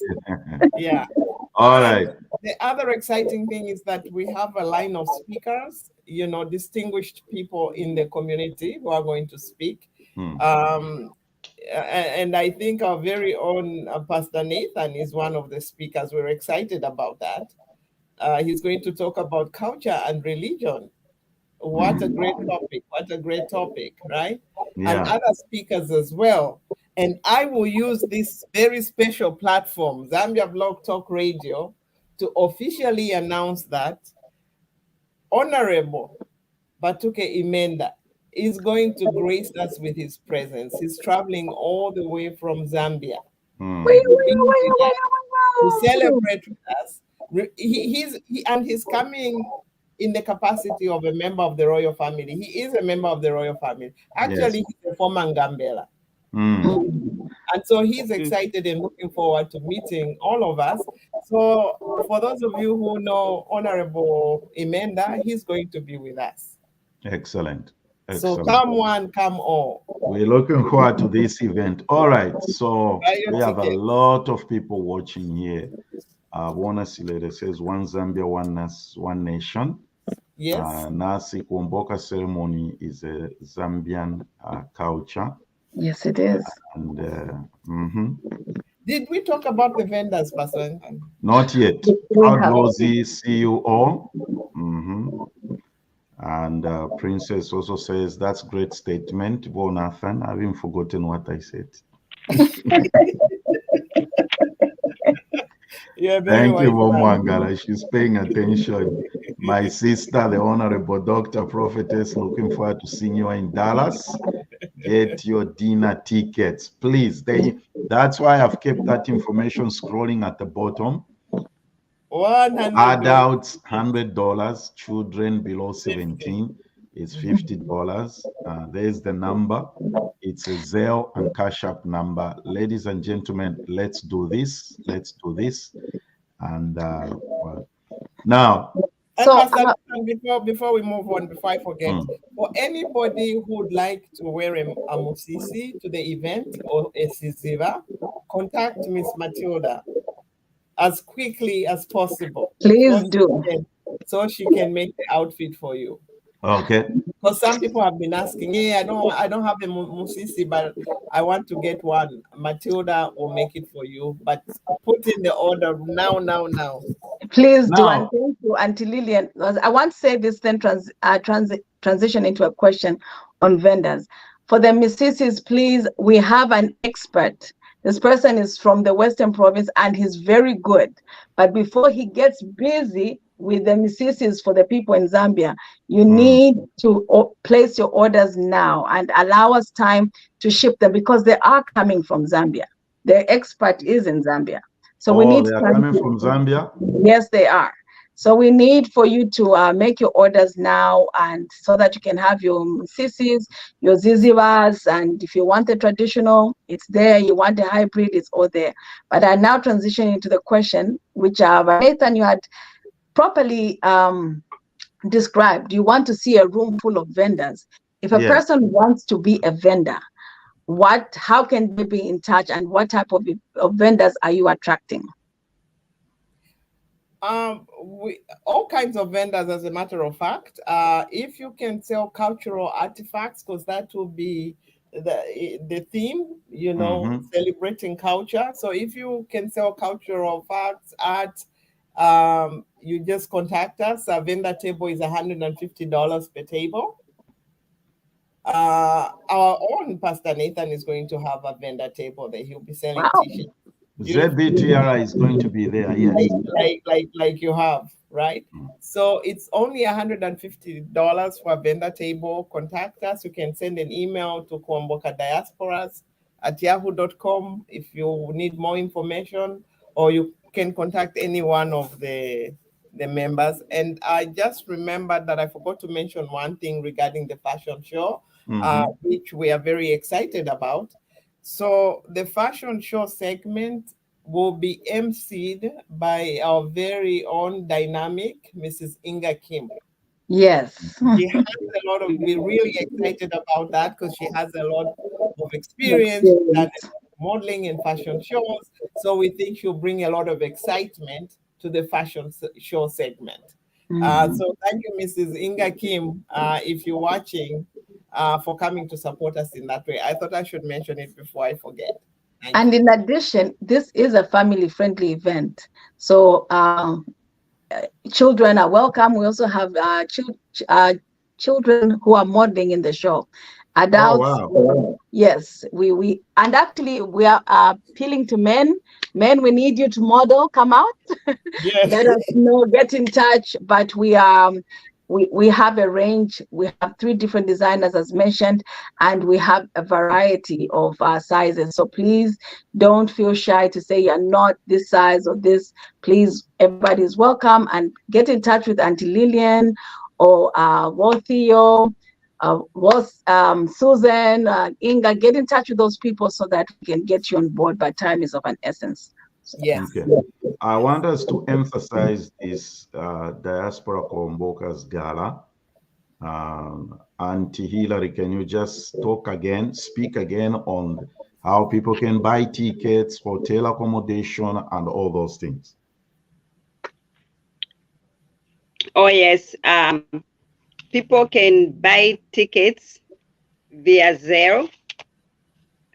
Yeah. All right. The other exciting thing is that we have a line of speakers, distinguished people in the community who are going to speak. And I think our very own Pastor Nathan is one of the speakers. We're excited about that. He's going to talk about culture and religion. What a great topic. What a great topic, right? Yeah. And other speakers as well. And I will use this very special platform, Zambia Blog Talk Radio, to officially announce that Honorable Batuke Imenda is going to grace us with his presence. He's traveling all the way from Zambia to celebrate with us. He's coming in the capacity of a member of the royal family. He is a member of the royal family. Actually, he's a former Ngambela. And so he's excited and looking forward to meeting all of us. So for those of you who know Honorable Imenda, he's going to be with us. Excellent. So come one, come all. We're looking forward to this event. All right. So we have a lot of people watching here. Bonus leader says one Zambia, one nation. Yes. Nasi Kuomboka ceremony is a Zambian culture. Yes, it is. And did we talk about the vendors, Pastor? Not yet. Proud Rosie, see you all. And Princess also says that's great statement. Bo Nathan, I haven't forgotten what I said. Thank you, Gala. She's paying attention. My sister, the Honorable Dr. Prophetess, looking forward to seeing you in Dallas. Get your dinner tickets, please. That's why I've kept that information scrolling at the bottom. Adults, $100. Children below 17 is $50. There's the number. It's a Zelle and Cash App number. Ladies and gentlemen, let's do this. Let's do this. And now. So, before we move on, before I forget, for anybody who would like to wear a musisi to the event or a siziva, contact Miss Matilda as quickly as possible. Please do. So she can make the outfit for you. Okay. Because some people have been asking, I don't have a musisi, but I want to get one. Matilda will make it for you, but put in the order now. Please do. And thank you, Auntie Lillian. I want to say this, then transition into a question on vendors. For the Mrs. please, we have an expert. This person is from the Western Province and he's very good. But before he gets busy with the Mrs. for the people in Zambia, you need to place your orders now and allow us time to ship them because they are coming from Zambia. The expert is in Zambia. So we need they are coming from Zambia? Yes, they are. So we need for you to make your orders now, and so that you can have your sisis, your zizivas, and if you want the traditional, it's there. You want the hybrid, it's all there. But I now transition into the question, which Nathan, you had properly described. You want to see a room full of vendors. If a person wants to be a vendor, how can they be in touch, and what type of vendors are you attracting? All kinds of vendors, as a matter of fact. If you can sell cultural artifacts, because that will be the theme, celebrating culture. So if you can sell cultural facts, art, you just contact us. Our vendor table is $150 per table. Our own Pastor Nathan is going to have a vendor table that he'll be selling t-shirts. ZBTRI is going to be there, yes. Like you have, right? So it's only $150 for a vendor table. Contact us. You can send an email to kuombokadiasporas@yahoo.com if you need more information, or you can contact any one of the members. And I just remembered that I forgot to mention one thing regarding the fashion show, which we are very excited about. So the fashion show segment will be emceed by our very own dynamic Mrs. Inga Kim. Yes. She has a lot of, we're really excited about that because she has a lot of experience and modeling and fashion shows. So we think she'll bring a lot of excitement to the fashion show segment. So thank you, Mrs. Inga Kim, if you're watching, for coming to support us in that way. I thought I should mention it before I forget. And in addition, this is a family-friendly event. So children are welcome. We also have children who are modeling in the show. Adults, yes, we and actually we are appealing to men. Men, we need you to model. Come out. Yes. Let us know. Get in touch. But we have a range. We have 3 different designers, as mentioned, and we have a variety of sizes. So please don't feel shy to say you're not this size or this. Please, everybody is welcome, and get in touch with Auntie Lillian or Theo, Susan, Inga. Get in touch with those people so that we can get you on board, but time is of an essence. So, yes. Okay. I want us to emphasize this Diaspora Kuomboka's Gala. Auntie Hillary, can you just speak again on how people can buy tickets, hotel accommodation, and all those things? Oh, yes. People can buy tickets via Zelle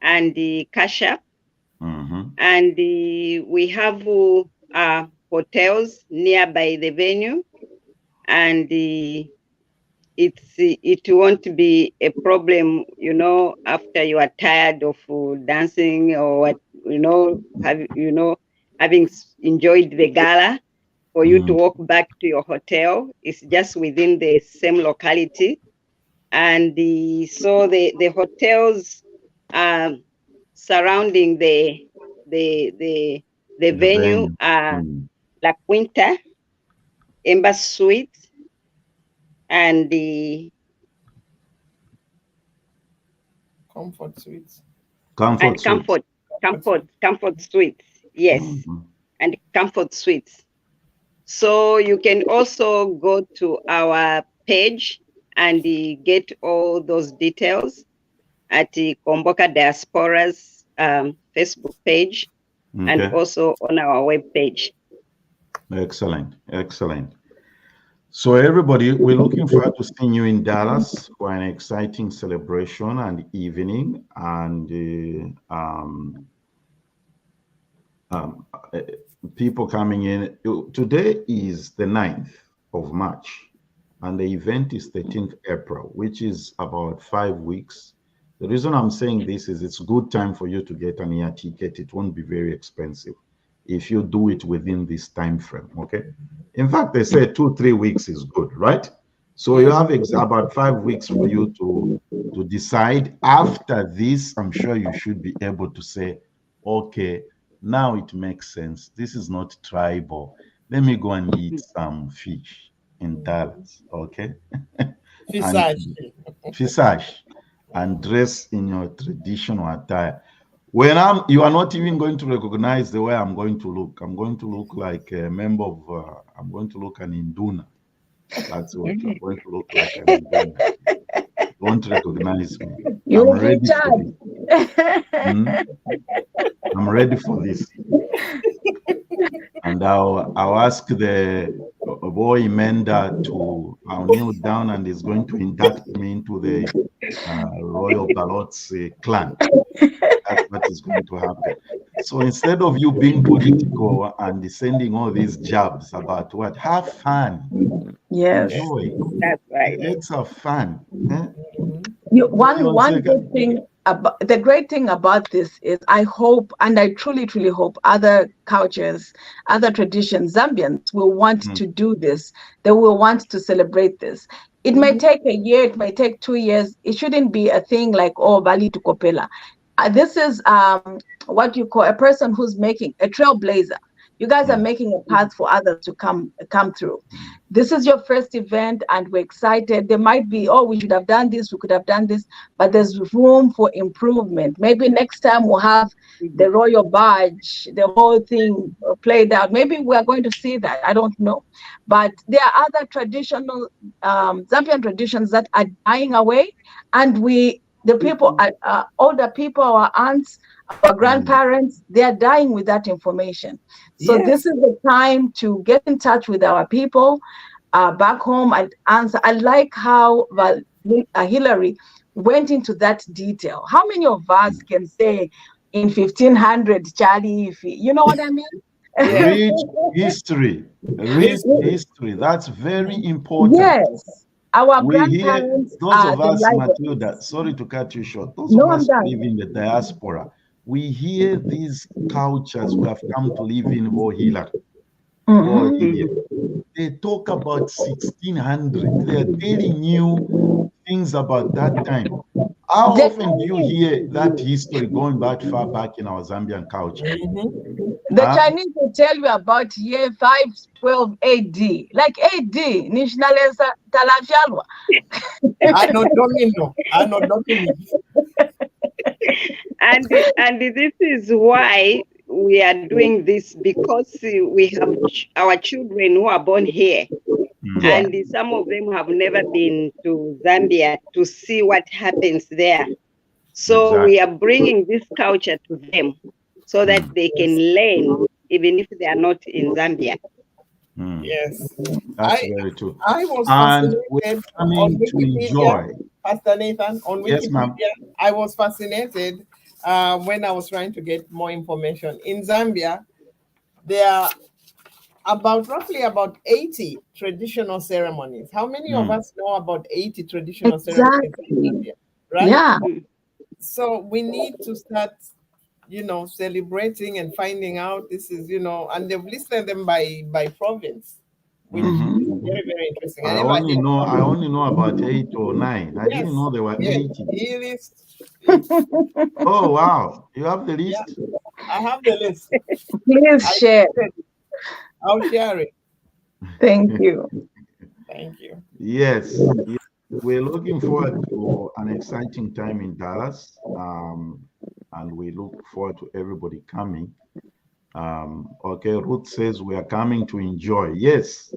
and the Cash App. And we have hotels nearby the venue, and it won't be a problem, after you are tired of dancing or having enjoyed the gala, for you to walk back to your hotel. It's just within the same locality, and so the hotels surrounding the venue are La Quinta, Embassy Suites, and the Comfort Suites. Comfort Suites, yes, and Comfort Suites. So you can also go to our page and get all those details at the Kuomboka Diaspora's Facebook page, and also on our web page. Excellent, excellent. So everybody, we're looking forward to seeing you in Dallas for an exciting celebration and evening, and people coming in. Today is the 9th of March, and the event is 13th April, which is about 5 weeks. The reason I'm saying this is it's a good time for you to get an air ticket. It won't be very expensive if you do it within this time frame, okay? In fact, they say 2-3 weeks is good, right? So you have about 5 weeks for you to decide. After this, I'm sure you should be able to say, okay, now it makes sense. This is not tribal. Let me go and eat some fish in Dallas, okay? Fisage. And dress in your traditional attire. When you are not even going to recognize the way I'm going to look. I'm going to look like a member of, I'm going to look an Induna. That's what I'm going to look like, an Induna. You won't recognize me. I'm ready for this. I'm ready for this. And I'll ask the boy Menda I'll kneel down, and he's going to induct me into the Royal Ballots clan. That's what is going to happen. So instead of you being political and sending all these jabs about what, have fun. Yes. Enjoy. That's right. Let's have fun. One good thing the great thing about this is I hope, and I truly, truly hope other cultures, other traditions, Zambians will want to do this. They will want to celebrate this. It may take a year, it may take 2 years. It shouldn't be a thing like, oh, Bali to Kopela. This is what you call a person who's making a trailblazer. You guys are making a path for others to come through. This is your first event and we're excited. There might be, oh, we should have done this, we could have done this, but there's room for improvement. Maybe next time we'll have the royal badge, the whole thing played out. Maybe we're going to see that, I don't know. But there are other traditional Zambian traditions that are dying away, and the people, older people, our aunts, our grandparents, they are dying with that information. So this is the time to get in touch with our people back home and answer. I like how Hillary went into that detail. How many of us can say in 1500, Charlie, you know what I mean? Rich history. That's very important. Yes. Our grandparents, those of us, Matilda, sorry to cut you short, those of us who live in the diaspora, we hear these cultures who have come to live in Hillary. They talk about 1600. They are telling you things about that time. How often do you hear that history going back far back in our Zambian culture? The Chinese will tell you about year 512 AD. Like AD, Nishnalesa Talafialwa. I know domino. And this is why we are doing this, because we have our children who are born here. And some of them have never been to Zambia to see what happens there. So we are bringing this culture to them so that they can learn, even if they are not in Zambia. Yes, that's very true. I was fascinated on Wikipedia, Pastor Nathan, on Wikipedia. I was fascinated when I was trying to get more information. In Zambia, there are roughly about 80 traditional ceremonies. How many of us know about 80 traditional ceremonies in Zambia? Right? Yeah. So we need to start, celebrating and finding out. This is, and they've listed them by province, which is very, very interesting. I only know about 8 or 9. I didn't know there were 80. Oh wow! You have the list? Yeah, I have the list. Please share. I'll share it. Thank you. Thank you. Yes. We're looking forward to an exciting time in Dallas, and we look forward to everybody coming. Okay, Ruth says we are coming to enjoy. Yes,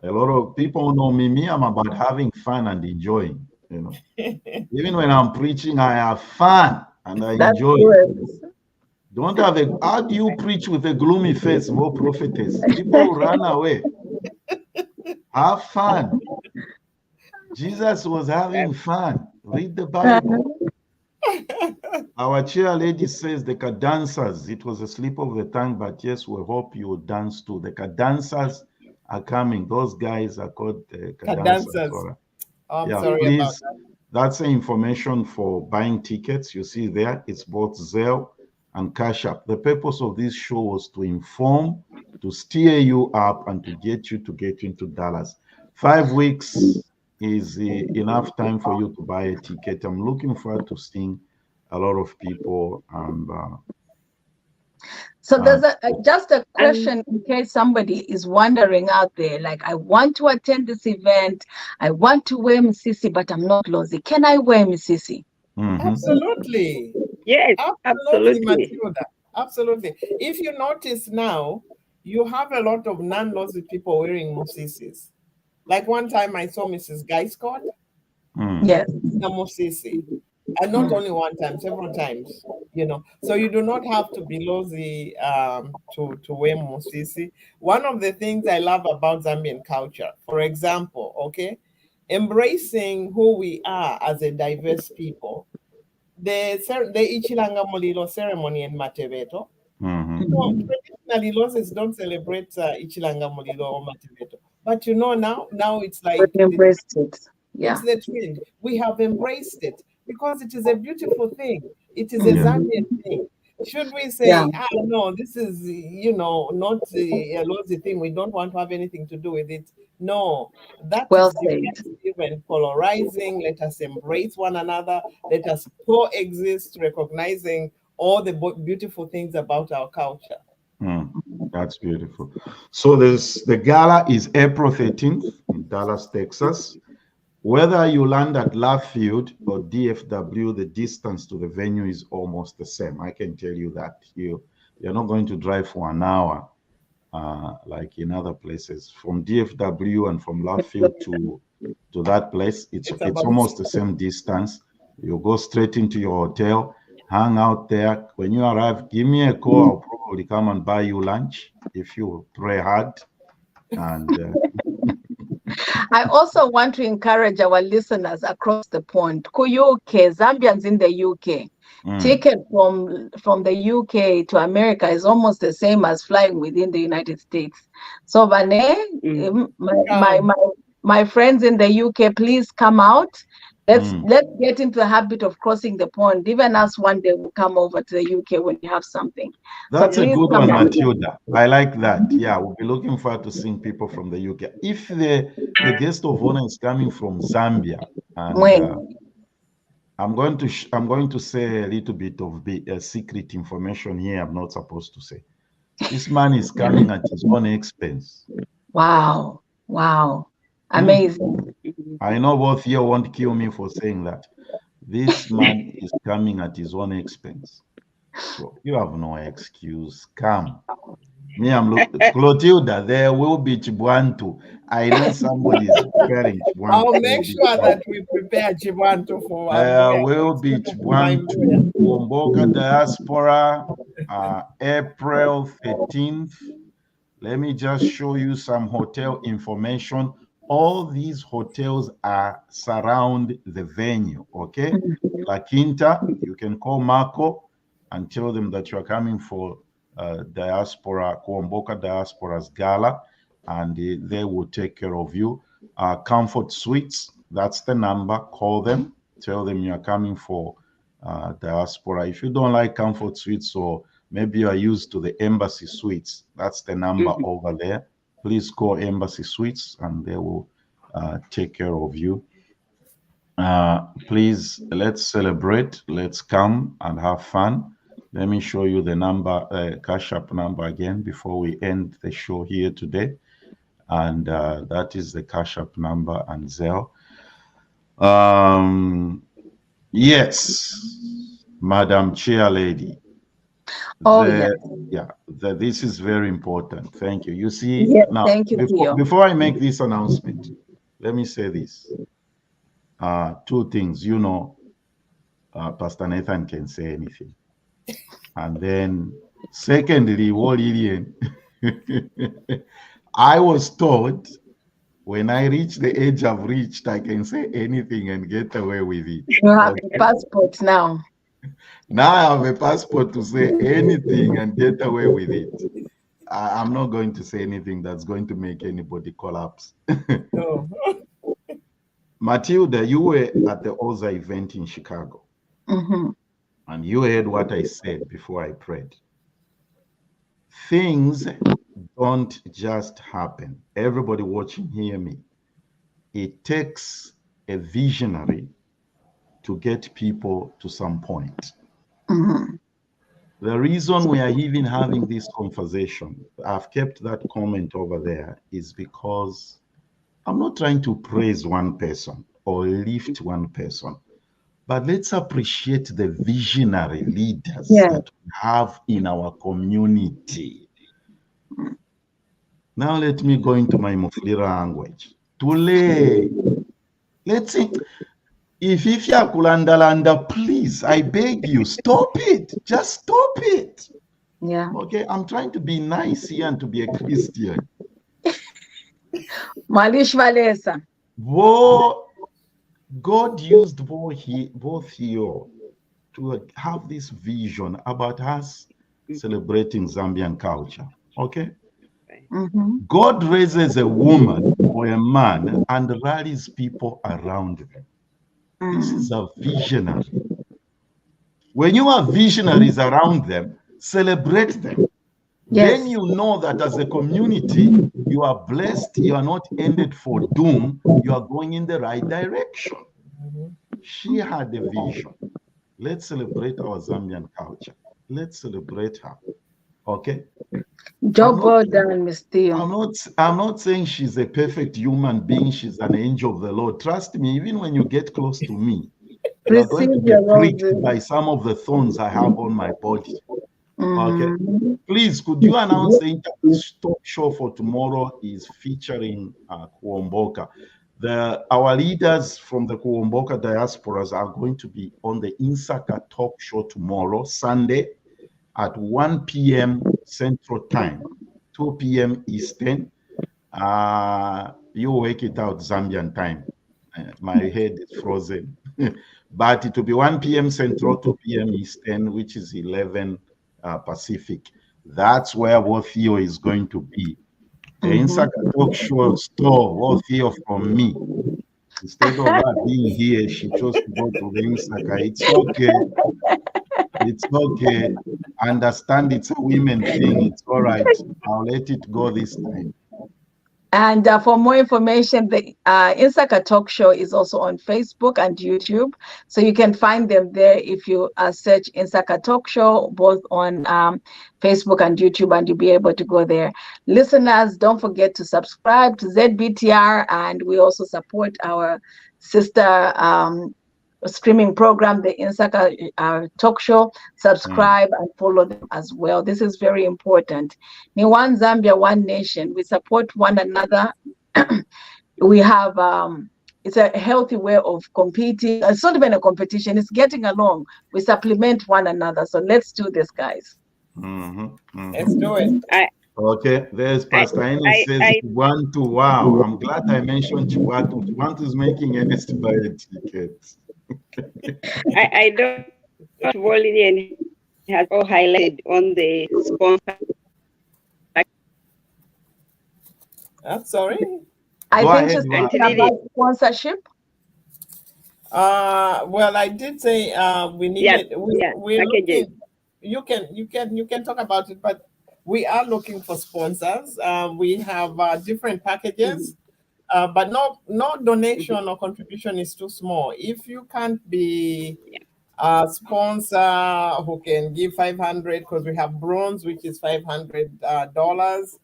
a lot of people know me. I'm about having fun and enjoying. Even when I'm preaching, I have fun and I enjoy it. Don't have how do you preach with a gloomy face, more prophetess? People run away. Have fun. Jesus was having fun. Read the Bible. Our chair lady says the dancers. It was a slip of the tongue, but yes, we hope you will dance too. The dancers are coming. Those guys are called the dancers. I'm sorry about that. That's the information for buying tickets. You see there, it's both Zelle and Cash App. The purpose of this show was to inform, to steer you up, and to get you into Dallas. 5 weeks is enough time for you to buy a ticket. I'm looking forward to seeing a lot of people. And so there's just a question in case somebody is wondering out there, like, I want to attend this event, I want to wear Misisi, but I'm not Lozi. Can I wear Misisi? Absolutely. Yes, absolutely. Matilda. Absolutely. If you notice now, you have a lot of non-Lozi people wearing Musisis. Like one time I saw Mrs. Guy Scott. Yes. The Musisi. And not only one time, several times, So you do not have to be Lozi to wear Musisi. One of the things I love about Zambian culture, for example, embracing who we are as a diverse people. The Ichilanga Molilo ceremony in Mateveto. Traditionally, Lozis don't celebrate Ichilanga Molilo or Mateveto. But now it's like we embraced it. Yeah. It's the trend. We have embraced it. because it is a beautiful thing. It is a Zambian thing. Should we say, no, this is, not a lousy thing, we don't want to have anything to do with it? No, that is divisive and polarizing. Let us embrace one another. Let us coexist, recognizing all the beautiful things about our culture. That's beautiful. So the gala is April 13th in Dallas, Texas. Whether you land at Love Field or DFW, the distance to the venue is almost the same. I can tell you that. You're not going to drive for an hour like in other places. From DFW and from Love Field to that place, it's almost the same distance. You go straight into your hotel, hang out there. When you arrive, give me a call. I'll probably come and buy you lunch if you pray hard. And I also want to encourage our listeners across the pond. Kuyuke, Zambians in the UK. Ticket from the UK to America is almost the same as flying within the United States. So, my friends in the UK, please come out. Let's get into the habit of crossing the pond. Even us one day will come over to the UK when you have something. That's a good one, Matilda. I like that. Yeah, we'll be looking forward to seeing people from the UK. If the guest of honor is coming from Zambia, and I'm going to say a little bit of secret information here I'm not supposed to say. This man is coming at his own expense. Wow. Amazing. I know both here won't kill me for saying that. This man is coming at his own expense. So you have no excuse. Come. Me, I'm looking. Clotilda, there will be Chibwantu. I know somebody is preparing Chibwantu. I'll make sure that we prepare Chibwantu for There will be Chibwantu. Kuomboka Diaspora, April 13th. Let me just show you some hotel information. All these hotels are surround the venue, okay? La Quinta, you can call Marco and tell them that you are coming for Diaspora, Kuomboka Diaspora's Gala, and they will take care of you. Comfort Suites, that's the number. Call them, tell them you are coming for Diaspora. If you don't like Comfort Suites, or maybe you are used to the Embassy Suites, that's the number over there. Please call Embassy Suites and they will take care of you. Please, let's celebrate. Let's come and have fun. Let me show you the number, Cash App number again before we end the show here today. And that is the Cash App number and Zelle. Yes, Madam Chair Lady. This is very important. Thank you. You see, now, thank you, before I make this announcement, let me say this. Two things. Pastor Nathan can say anything. And then, secondly, I was told when I reach the age I've reached, I can say anything and get away with it. You have a passport now. Now I have a passport to say anything and get away with it. I'm not going to say anything that's going to make anybody collapse. No. Matilda, you were at the Oza event in Chicago. And you heard what I said before I prayed. Things don't just happen. Everybody watching, hear me. It takes a visionary to get people to some point. The reason we are even having this conversation, I've kept that comment over there, is because I'm not trying to praise one person or lift one person, but let's appreciate the visionary leaders that we have in our community. Now let me go into my Mufulira language. Tule, let's see. If you are kulandalanda, please, I beg you, stop it. Just stop it. Yeah. Okay, I'm trying to be nice here and to be a Christian. Malish Valesa. God used both here to have this vision about us celebrating Zambian culture. Okay? God raises a woman or a man and rallies people around them. This is a visionary. When you have visionaries around them, celebrate them. Yes. Then you know that as a community, you are blessed, you are not ended for doom, you are going in the right direction. She had a vision. Let's celebrate our Zambian culture. Let's celebrate her. Okay? Job well done, Miss Theo. I'm not saying she's a perfect human being, she's an angel of the Lord. Trust me, even when you get close to me, you are going to be pricked by some of the thorns I have on my body. Okay. Please, could you announce the talk show for tomorrow is featuring Kuomboka. Our leaders from the Kuomboka diasporas are going to be on the Insaka talk show tomorrow, Sunday, at 1 p.m. Central Time, 2 p.m. Eastern. You work it out Zambian time. My head is frozen. But it will be 1 p.m. Central, 2 p.m. Eastern, which is 11 Pacific. That's where Theo is going to be. The Insaka talk show store Theo from me. Instead of her being here, she chose to go to the Insaka. It's okay. It's okay. Understand it's a women thing. It's all right. I'll let it go this time. And for more information, the Insaka Talk Show is also on Facebook and YouTube. So you can find them there if you search Insaka Talk Show, both on Facebook and YouTube, and you'll be able to go there. Listeners, don't forget to subscribe to ZBTR, and we also support our sister streaming program, the Insaka Talk Show. Subscribe and follow them as well. This is very important. In one Zambia, one nation. We support one another. We have it's a healthy way of competing. It's not even a competition, it's getting along. We supplement one another. So let's do this, guys. Let's do it. Okay, there's Pastor Eni says Chiwantu. Wow, I'm glad I mentioned Chiwantu. Chiwantu is making Ernest buy a ticket. I don't volunteer has all highlighted on the sponsor. Sorry. I think she's talking about sponsorship. Well, I did say we need it. We're looking. You can talk about it, but we are looking for sponsors. We have different packages. But no donation or contribution is too small. If you can't be a sponsor who can give 500, because we have bronze, which is $500,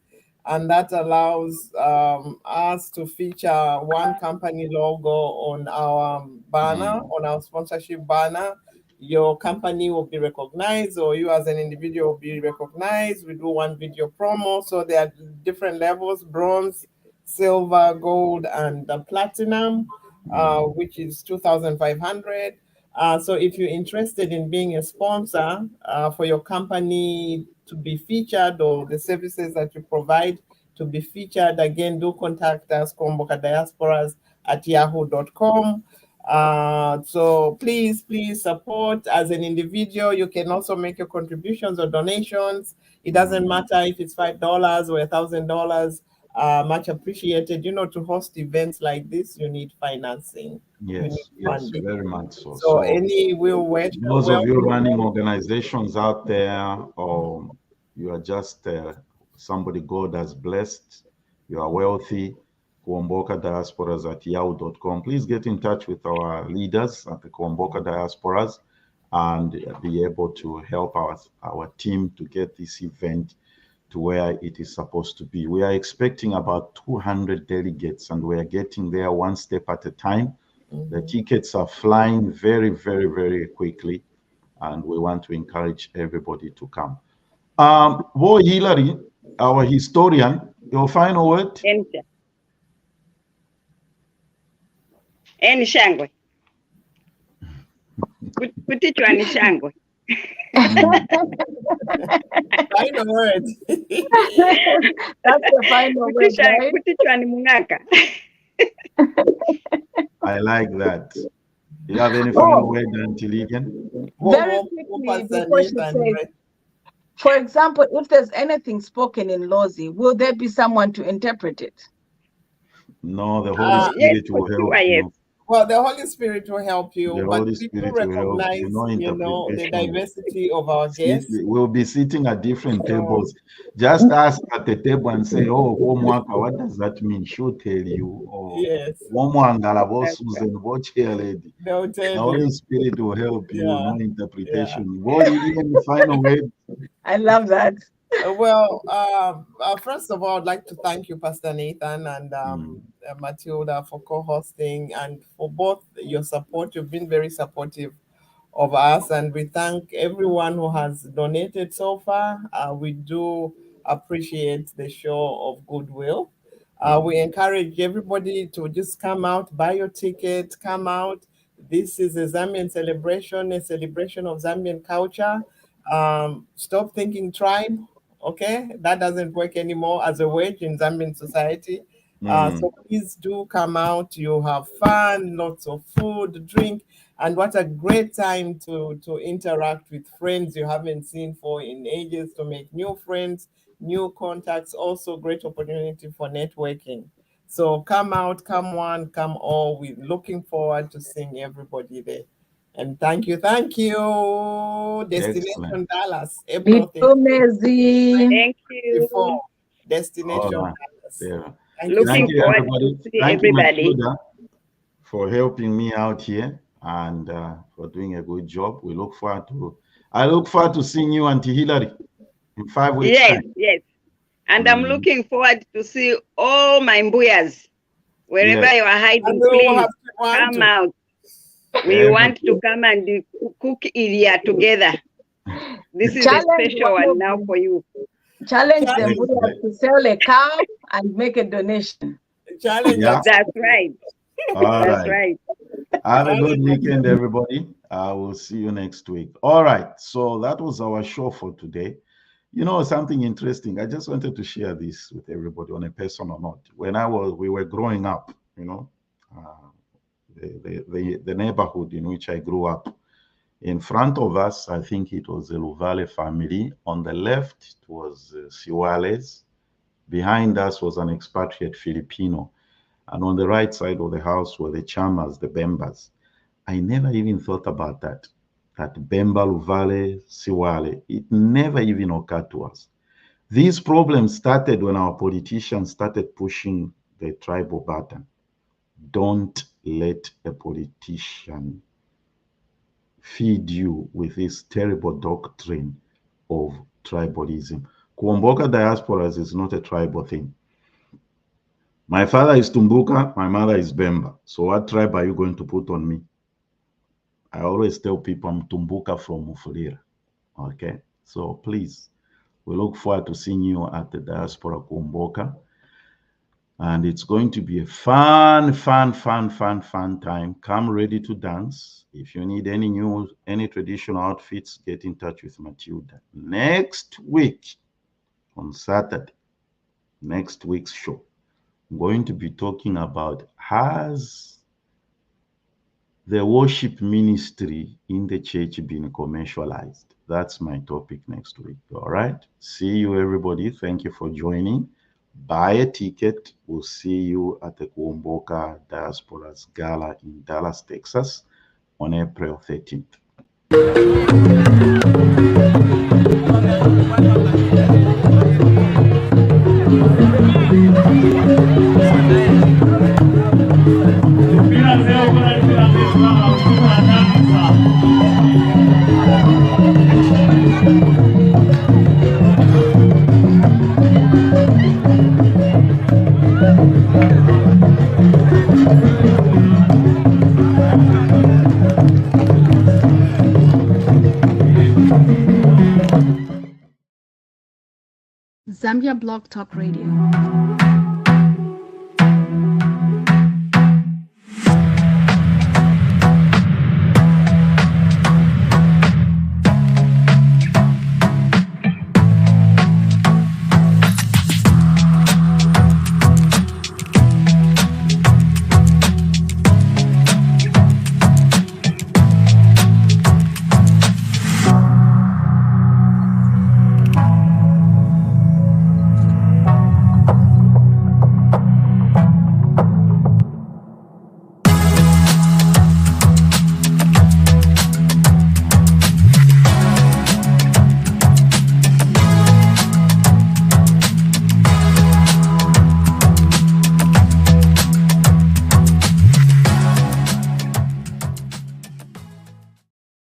and that allows us to feature one company logo on our banner, on our sponsorship banner. Your company will be recognized, or you as an individual will be recognized. We do one video promo, so there are different levels: bronze, silver, gold, and platinum, which is 2,500. So if you're interested in being a sponsor for your company to be featured, or the services that you provide to be featured, again, do contact us, kuombokadiasporas@yahoo.com. So please support. As an individual, you can also make your contributions or donations. It doesn't matter if it's $5 or $1,000. Much appreciated. To host events like this, you need financing. Yes, very much so. So those of you running organizations out there, or you are just somebody God has blessed, you are wealthy, Kuomboka Diasporas at yahoo.com. Please get in touch with our leaders at the Kuomboka Diasporas and be able to help our team to get this event to where it is supposed to be. We are expecting about 200 delegates, and we are getting there one step at a time. The tickets are flying very, very, very quickly, and we want to encourage everybody to come. Boy Hilary, our historian, your final word? Shangwe. Kutichwa ni shangwe. Final word. That's the final word, right? Kutichwa ni mungaka. I like that. Do you have any final word, Auntie Ligan? Very quickly, before she says, for example, if there's anything spoken in Lozi, will there be someone to interpret it? No, the Holy Spirit will help you. Well, the Holy Spirit will help you, The but Holy we do Spirit will help recognize, you. No the interpretation. diversity of our guests. We'll be sitting at different tables. Just ask at the table and say, "Oh, Kuomboka, what does that mean?" She'll tell you. Or Yes. Susan, watch here, lady. They'll tell The Holy you. Spirit will help you. Yeah. No interpretation. What even final word? I love that. Well, first of all, I'd like to thank you, Pastor Nathan and Matilda, for co-hosting and for both your support. You've been very supportive of us, and we thank everyone who has donated so far. We do appreciate the show of goodwill. We encourage everybody to just come out, buy your ticket, come out. This is a Zambian celebration, a celebration of Zambian culture. Stop thinking tribe. Okay, that doesn't work anymore as a wage in Zambian society. So please do come out. You have fun, lots of food, drink, and what a great time to interact with friends you haven't seen for in ages, to make new friends, new contacts. Also, great opportunity for networking. So come out, come one, come all. We're looking forward to seeing everybody there. And thank you. Destination Dallas, April 30th. Thank you. Destination Dallas. Yeah. Looking forward to see everybody. You, Matilda, for helping me out here and for doing a good job. I look forward to seeing you, Auntie Hillary, in 5 weeks. Yes. And I'm looking forward to see all my mbuyas. Wherever you are hiding, please come out. We want to come and cook Iria together. This is a special one now for you. Challenge them to sell a cow and make a donation. That's right. That's right. Have a good weekend, everybody. I will see you next week. All right. So that was our show for today. You know, something interesting. I just wanted to share this with everybody on a personal note. When we were growing up, you know, the neighborhood in which I grew up, in front of us, I think it was the Luvale family. On the left, it was Siwales. Behind us was an expatriate Filipino. And on the right side of the house were the Chamas, the Bembas. I never even thought about that. That Bemba, Luvale, Siwale. It never even occurred to us. These problems started when our politicians started pushing the tribal button. Don't let a politician feed you with this terrible doctrine of tribalism. Kuomboka diasporas is not a tribal thing. My father is Tumbuka, my mother is Bemba. So what tribe are you going to put on me? I always tell people I'm Tumbuka from Mufulira. Okay? So please, we look forward to seeing you at the Diaspora Kuomboka. And it's going to be a fun time. Come ready to dance. If you need any traditional outfits, get in touch with Matilda. Next week, on Saturday, next week's show, I'm going to be talking about, has the worship ministry in the church been commercialized? That's my topic next week. All right. See you, everybody. Thank you for joining. Buy a ticket. We'll see you at the Kuomboka Diaspora's Gala in Dallas, Texas on April 13th. Zambia Blog Talk Radio.